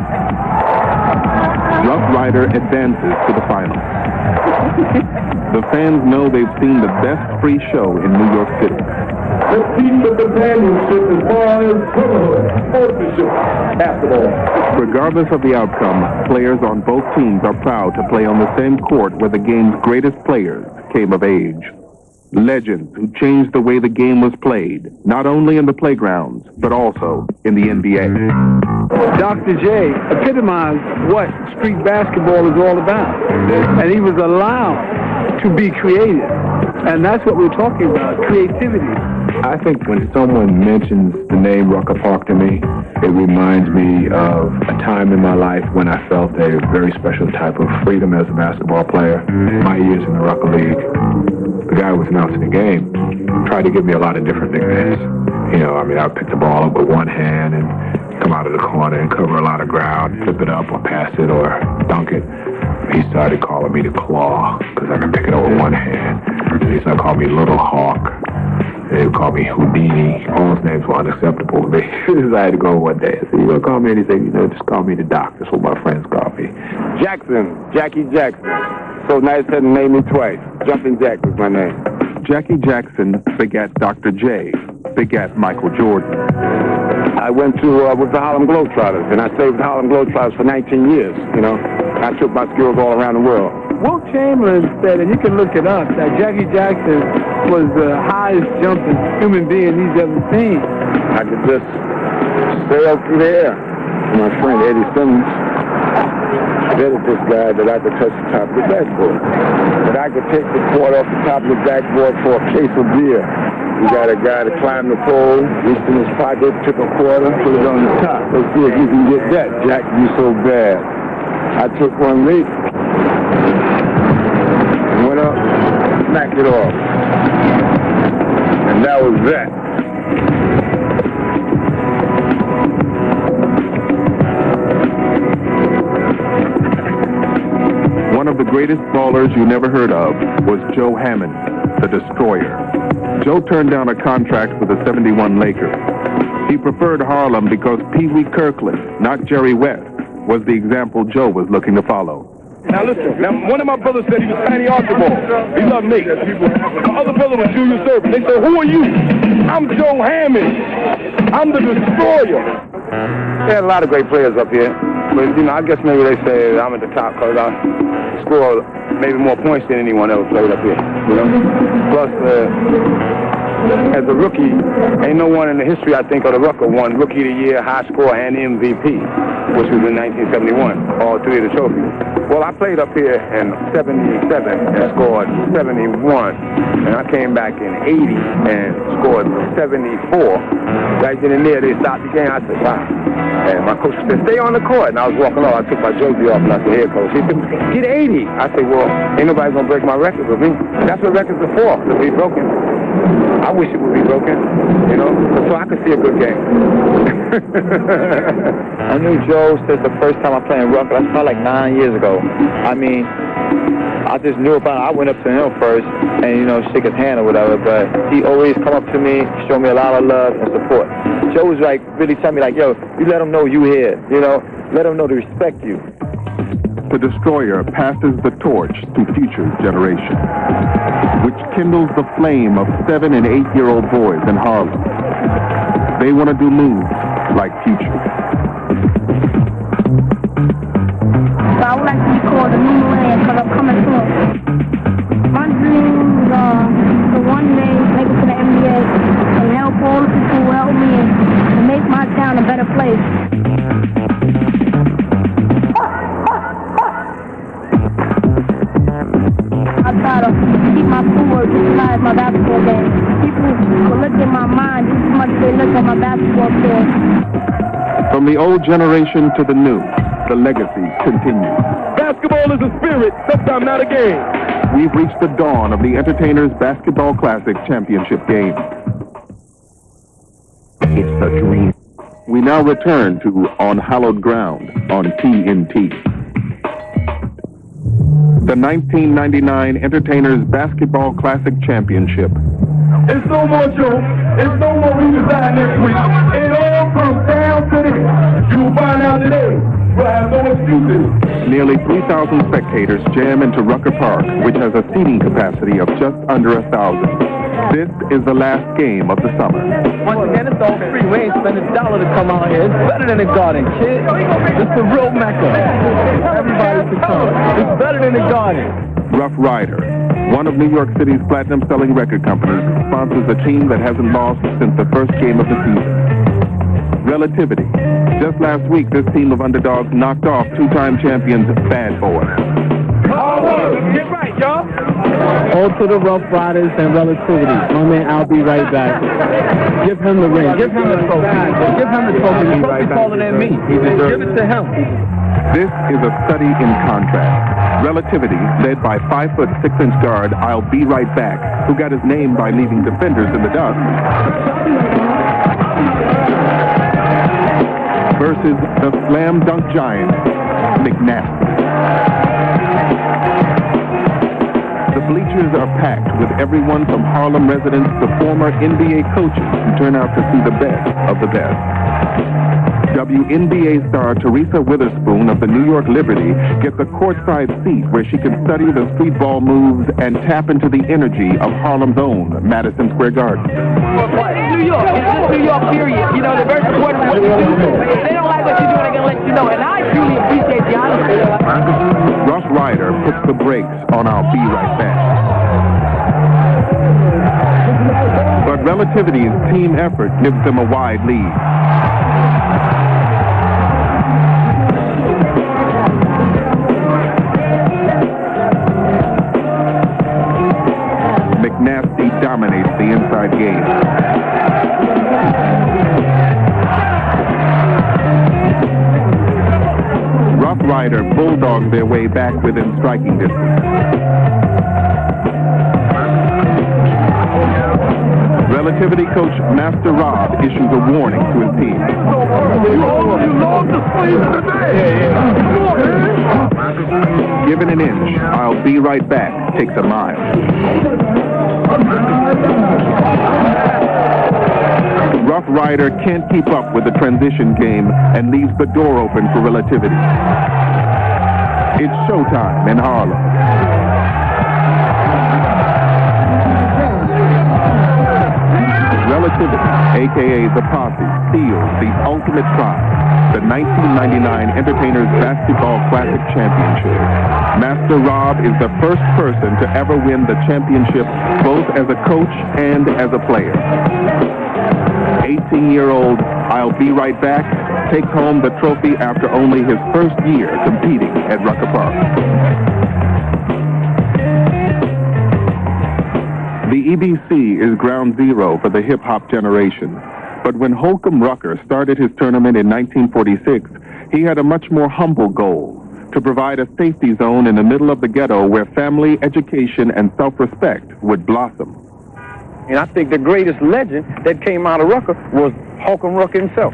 Rough Rider advances to the final. The fans know they've seen the best free show in New York City. The team of the championship as far as brotherhood, sportsmanship, basketball. Regardless of the outcome, players on both teams are proud to play on the same court where the game's greatest players came of age. Legends who changed the way the game was played, not only in the playgrounds, but also in the NBA. Dr. J epitomized what street basketball is all about. And he was allowed to be creative. And that's what we're talking about, creativity. I think when someone mentions the name Rucker Park to me, it reminds me of a time in my life when I felt a very special type of freedom as a basketball player. My years in the Rucker League, the guy who was announcing the game tried to give me a lot of different nicknames. You know, I mean, I would pick the ball up with one hand and come out of the corner and cover a lot of ground, flip it up or pass it or dunk it. He started calling me the Claw because I could pick it up with one hand. And he started calling me Little Hawk. They would call me Houdini. All those names were unacceptable. They decided to go one day. I said, you want to call me anything? You know, just call me the Doc. That's what my friends call me. Jackie Jackson. So nice to name me twice. Jumping Jack was my name. Jackie Jackson begat Dr. J, begat Michael Jordan. I went to with the Harlem Globetrotters, and I stayed with the Harlem Globetrotters for 19 years, you know. I took my skills all around the world. Wilt Chamberlain said, and you can look it up, that Jackie Jackson was the highest jumping human being he's ever seen. I could just sail through the air. My friend Eddie Simmons vetted this guy that I could touch the top of the backboard. That I could take the quarter off the top of the backboard for a case of beer. We got a guy that climbed the pole, reached in his pocket, took a quarter, put it on the top. Let's see if you can get that, Jack, you so bad. I took one leap, went up, smacked it off. And that was that. One of the greatest ballers you never heard of was Joe Hammond, the Destroyer. Joe turned down a contract with the 71 Lakers. He preferred Harlem because Pee Wee Kirkland, not Jerry West, was the example Joe was looking to follow. Now listen, one of my brothers said he was Tiny Archibald. He loved me. My other brother was Julius Irvin. They said, who are you? I'm Joe Hammond. I'm the Destroyer. They had a lot of great players up here. But, you know, I guess maybe they say I'm at the top because I score maybe more points than anyone else played up here. You know? Plus, as a rookie, ain't no one in the history, I think, of the Rucker won Rookie of the Year, High Score, and MVP, which was in 1971, all three of the trophies. Well, I played up here in 77 and scored 71, and I came back in 80 and scored 74. Right then and there, they stopped the game. I said, wow. And my coach said, stay on the court. And I was walking off. I took my jersey off, and I said, here, coach. He said, get 80. I said, well, ain't nobody going to break my record with me. That's what records are for, to be broken. I wish it would be broken, you know, so I could see a good game. I knew Joe since the first time I played in Rucker. That's probably like 9 years ago. I mean, I just knew about it. I went up to him first and, you know, shook his hand or whatever, but he always come up to me, show me a lot of love and support. Joe was like, really tell me like, yo, you let him know you here, you know, let him know to respect you. The Destroyer passes the torch to future generations, which kindles the flame of 7- and 8-year-old boys in Harlem. They want to do moves like Future. So I would like to be called the new man because I'm coming soon. My dream is to one day make it to the NBA and help all the people who help me and make my town a better place. I try to keep my footwork just as my basketball game. People will look at my mind just as much as they look at my basketball field. From the old generation to the new, the legacy continues. Basketball is a spirit, sometimes not a game. We've reached the dawn of the Entertainers Basketball Classic Championship game. It's a dream. We now return to On Hallowed Ground on TNT. The 1999 Entertainers Basketball Classic Championship. It's no more Joe. It's no more redesign next week. It all comes down to this. You'll find out today. We'll have no excuses. Nearly 3,000 spectators jam into Rucker Park, which has a seating capacity of just under 1,000. This is the last game of the summer. Once again, it's all free. We ain't spending $1 to come out here. It's better than the Garden, kid. It's the real Mecca. Everybody should come. It's better than the Garden. Rough Rider, one of New York City's platinum-selling record companies, sponsors a team that hasn't lost since the first game of the season. Relativity. Just last week, this team of underdogs knocked off two-time champions Bad Boys. Get right, y'all. All to the Rough Riders and Relativity. My man, I'll be right back. Give him the ring. Give him the trophy. Give him the trophy. He's right taller than me. Give it to him. This is a study in contrast. Relativity, led by 5'6" guard I'll Be Right Back, who got his name by leaving defenders in the dust, versus the slam dunk giant, McNabb. The bleachers are packed with everyone from Harlem residents to former NBA coaches who turn out to see the best of the best. WNBA star Teresa Witherspoon of the New York Liberty gets a courtside seat where she can study the streetball moves and tap into the energy of Harlem's own Madison Square Garden. New York, it's just New York, period. You know, they're very supportive of what you do. If they don't like what you do, they're going to let you know. And I truly appreciate the honesty. Rough Rider puts the brakes on I'll Be Right Back. But Relativity's team effort gives them a wide lead. McNasty dominates the inside game. Rough Rider bulldogs their way back within striking distance. Relativity coach Master Rob issues a warning to his team. Given an inch, I'll be right back takes a mile. Rough Rider can't keep up with the transition game and leaves the door open for relativity. It's showtime in Harlem. Relativity, a.k.a. The Posse, steals the ultimate prize, the 1999 Entertainers Basketball Classic Championship. Master Rob is the first person to ever win the championship both as a coach and as a player. 18-year-old I'll Be Right Back takes home the trophy after only his first year competing at Rucker Park. The EBC is ground zero for the hip-hop generation. But when Holcomb Rucker started his tournament in 1946, he had a much more humble goal, to provide a safety zone in the middle of the ghetto where family, education, and self-respect would blossom. And I think the greatest legend that came out of Rucker was Holcomb Rucker himself.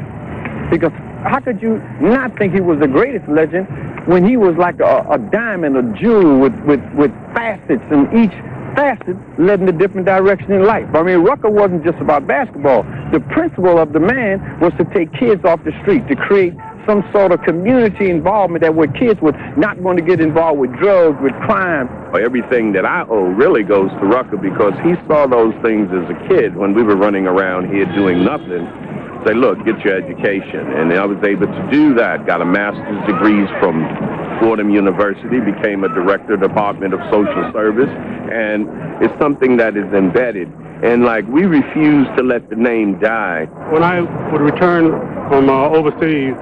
Because how could you not think he was the greatest legend when he was like a diamond, a jewel with facets, and each facet led in a different direction in life. I mean, Rucker wasn't just about basketball. The principle of the man was to take kids off the street, to create some sort of community involvement that where kids were not going to get involved with drugs, with crime. Everything that I owe really goes to Rucker because he saw those things as a kid when we were running around here doing nothing. Say, look, get your education. And I was able to do that. Got a master's degrees from Fordham University, became a director of the Department of Social Service, and it's something that is embedded. And like, we refuse to let the name die. When I would return from overseas,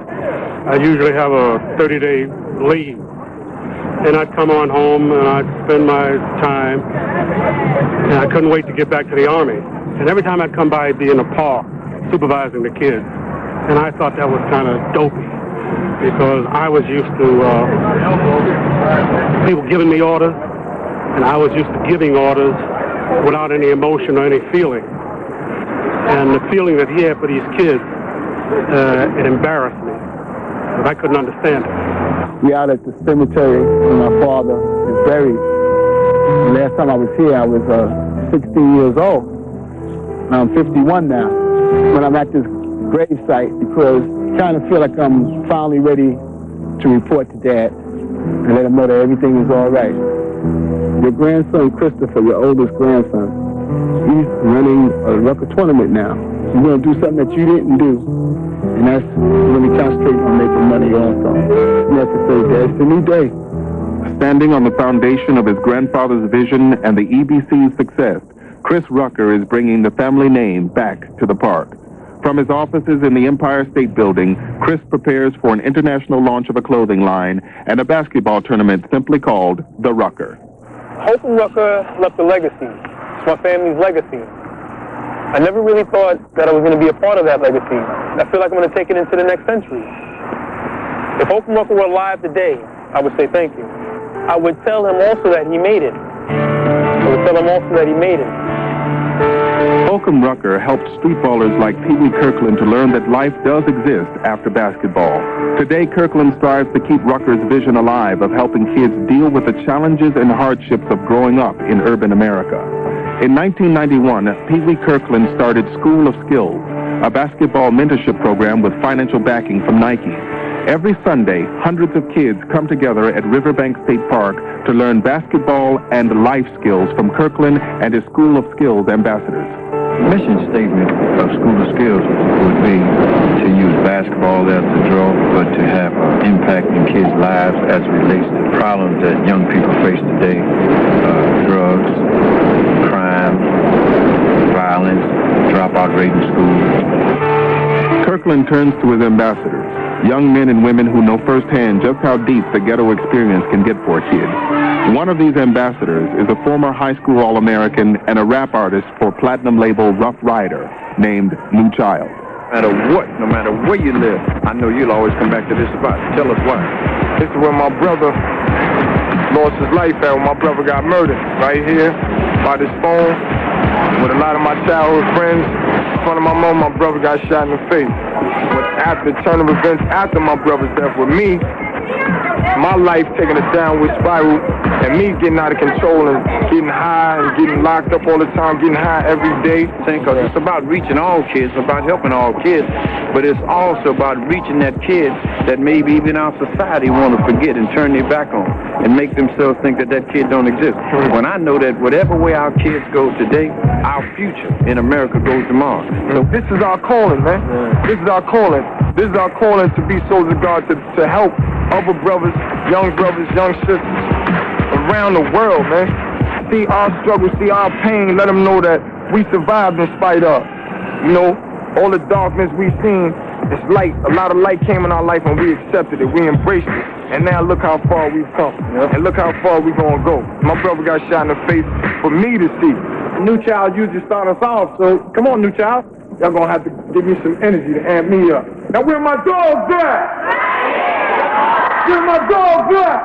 I usually have a 30-day leave. And I'd come on home and I'd spend my time, and I couldn't wait to get back to the Army. And every time I'd come by, I'd be in a park supervising the kids. And I thought that was kind of dopey because I was used to people giving me orders, and I was used to giving orders without any emotion or any feeling. And the feeling that he had for these kids, it embarrassed me because I couldn't understand it. We out at the cemetery where my father is buried. The last time I was here, I was 16 years old. Now I'm 51 now. When I'm at this grave site, because I kind of feel like I'm finally ready to report to Dad and let him know that everything is all right. Your grandson, Christopher, your oldest grandson, he's running a Rucker tournament now. He's going to do something that you didn't do, and that's really concentrating on making money also. You have to say, Dad, it's a new day. Standing on the foundation of his grandfather's vision and the EBC's success, Chris Rucker is bringing the family name back to the park. From his offices in the Empire State Building, Chris prepares for an international launch of a clothing line and a basketball tournament simply called the Rucker. Holcomb Rucker left a legacy. It's my family's legacy. I never really thought that I was going to be a part of that legacy. I feel like I'm going to take it into the next century. If Holcomb Rucker were alive today, I would say thank you. I would tell him also that he made it. I would tell him also that he made it. Holcomb Rucker helped streetballers like Pee Wee Kirkland to learn that life does exist after basketball. Today, Kirkland strives to keep Rucker's vision alive of helping kids deal with the challenges and hardships of growing up in urban America. In 1991, Pee Wee Kirkland started School of Skills, a basketball mentorship program with financial backing from Nike. Every Sunday, hundreds of kids come together at Riverbank State Park to learn basketball and life skills from Kirkland and his School of Skills ambassadors. The mission statement of School of Skills would be to use basketball as a draw, but to have an impact in kids' lives as it relates to problems that young people face today, drugs, crime, violence, dropout rate in school. Kirkland turns to his ambassadors, young men and women who know firsthand just how deep the ghetto experience can get for a kid. One of these ambassadors is a former high school All-American and a rap artist for platinum label Rough Rider named New Child. No matter where you live, I know you'll always come back to this spot. Tell us why. This is where my brother lost his life at, when my brother got murdered, right here by this phone with a lot of my childhood friends. In front of my mom, my brother got shot in the face. But after the turn of events after my brother's death with me, my life taking a downward spiral and me getting out of control and getting high and getting locked up all the time, getting high every day. Because it's about reaching all kids, about helping all kids, but it's also about reaching that kid that maybe even our society want to forget and turn their back on and make themselves think that that kid don't exist. When I know that whatever way our kids go today, our future in America goes tomorrow. So this is our calling, man. This is our calling. This is our calling to be soldiers of God, to help other brothers, young sisters around the world, man. See our struggle, see our pain, let them know that we survived in spite of. You know, all the darkness we've seen, it's light. A lot of light came in our life and we accepted it, we embraced it. And now look how far we've come. And look how far we're gonna go. My brother got shot in the face for me to see. New Child usually start us off, so come on, New Child. Y'all gonna have to give me some energy to amp me up. Now where my dogs at? Where my dogs at?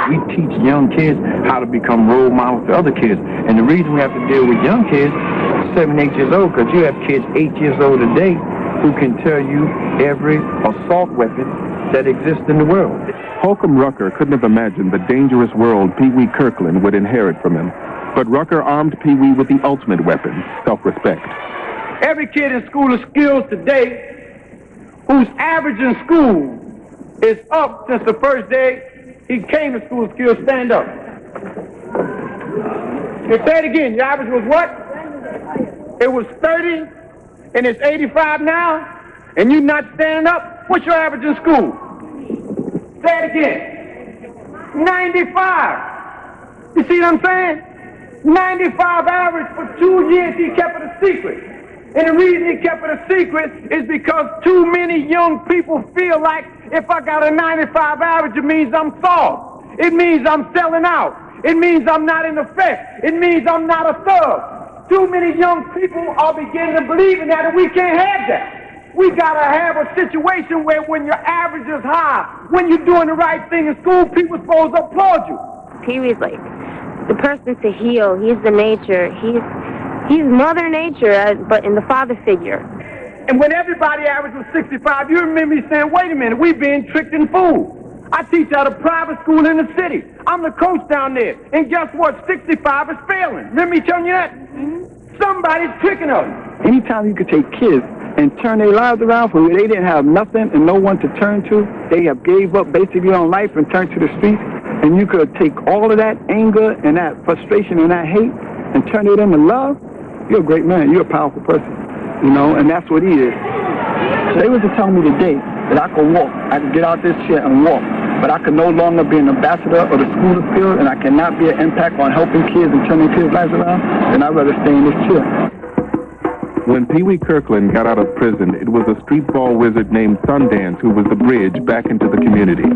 We teach young kids how to become role models to other kids. And the reason we have to deal with young kids, 7, 8 years old, because you have kids 8 years old today who can tell you every assault weapon that exists in the world. Holcomb Rucker couldn't have imagined the dangerous world Pee Wee Kirkland would inherit from him. But Rucker armed Pee Wee with the ultimate weapon, self-respect. Every kid in School of Skills today whose average in school is up since the first day he came to School of Skills, stand up. You say it again, your average was what? It was 30 and it's 85 now, and you not standing up? What's your average in school? Say it again. 95. You see what I'm saying? 95 average for 2 years he kept it a secret. And the reason he kept it a secret is because too many young people feel like if I got a 95 average, it means I'm soft. It means I'm selling out. It means I'm not in effect. It means I'm not a thug. Too many young people are beginning to believe in that, and we can't have that. We gotta have a situation where when your average is high, when you're doing the right thing in school, people are supposed to applaud you. Pee-wee's like the person to heal. He's the nature. He's Mother Nature, but in the father figure. And when everybody average was 65, you remember me saying, wait a minute, we being tricked and fooled. I teach at a private school in the city. I'm the coach down there. And guess what? 65 is failing. Remember me telling you that? Somebody's tricking us. Anytime you could take kids and turn their lives around from where they didn't have nothing and no one to turn to, they have gave up basically on life and turned to the streets, and you could take all of that anger and that frustration and that hate and turn it into love, you're a great man. You're a powerful person, you know, and that's what he is. They was to tell me today that I could walk. I could get out this chair and walk, but I could no longer be an ambassador of the School of Skills, and I cannot be an impact on helping kids and turning kids' lives around, then I'd rather stay in this chair. When Pee Wee Kirkland got out of prison, it was a streetball wizard named Sundance who was the bridge back into the community.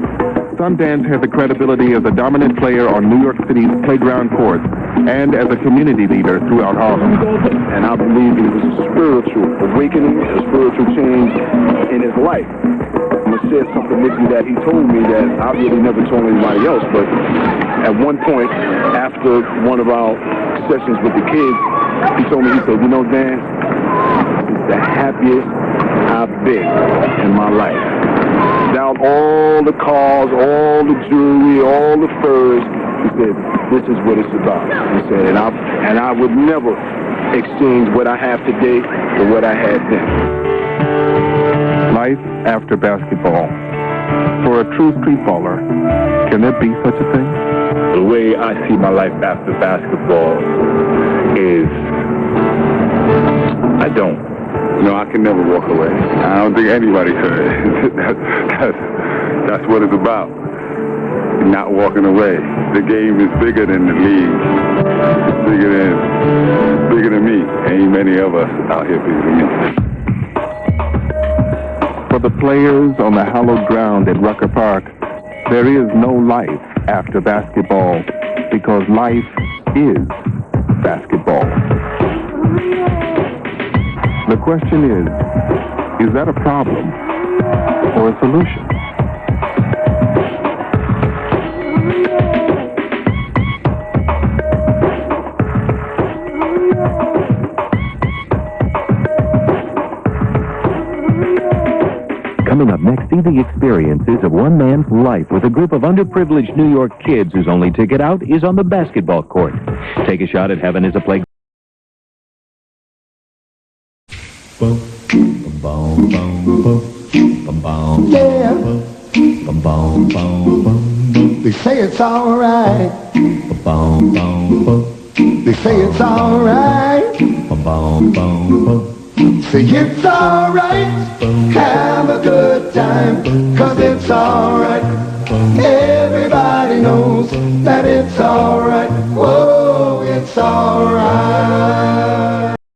Sundance had the credibility as a dominant player on New York City's playground courts and as a community leader throughout Harlem. And I believe it was a spiritual awakening, a spiritual change in his life. I'm going to share something with you that he told me that I really never told anybody else, but at one point, after one of our sessions with the kids, he told me, he said, you know, Dan, it's the happiest I've been in my life. Without all the cars, all the jewelry, all the furs, he said, this is what it's about. He said, and I would never exchange what I have today for what I had then. Life after basketball. For a true streetballer, can there be such a thing? The way I see my life after basketball is, I don't. You know, I can never walk away. I don't think anybody could. That's what it's about. Not walking away. The game is bigger than the league. Bigger than me. Ain't many of us out here bigger than me. For the players on the hallowed ground at Rucker Park, there is no life after basketball because life is basketball. The question is that a problem or a solution? Coming up next, the experiences of one man's life with a group of underprivileged New York kids whose only ticket out is on the basketball court. Take a shot at heaven as a play. Yeah. They say it's alright. They say it's alright. Say it's alright. Have a good time, 'cause it's alright. Everybody knows that it's alright. Whoa, it's alright.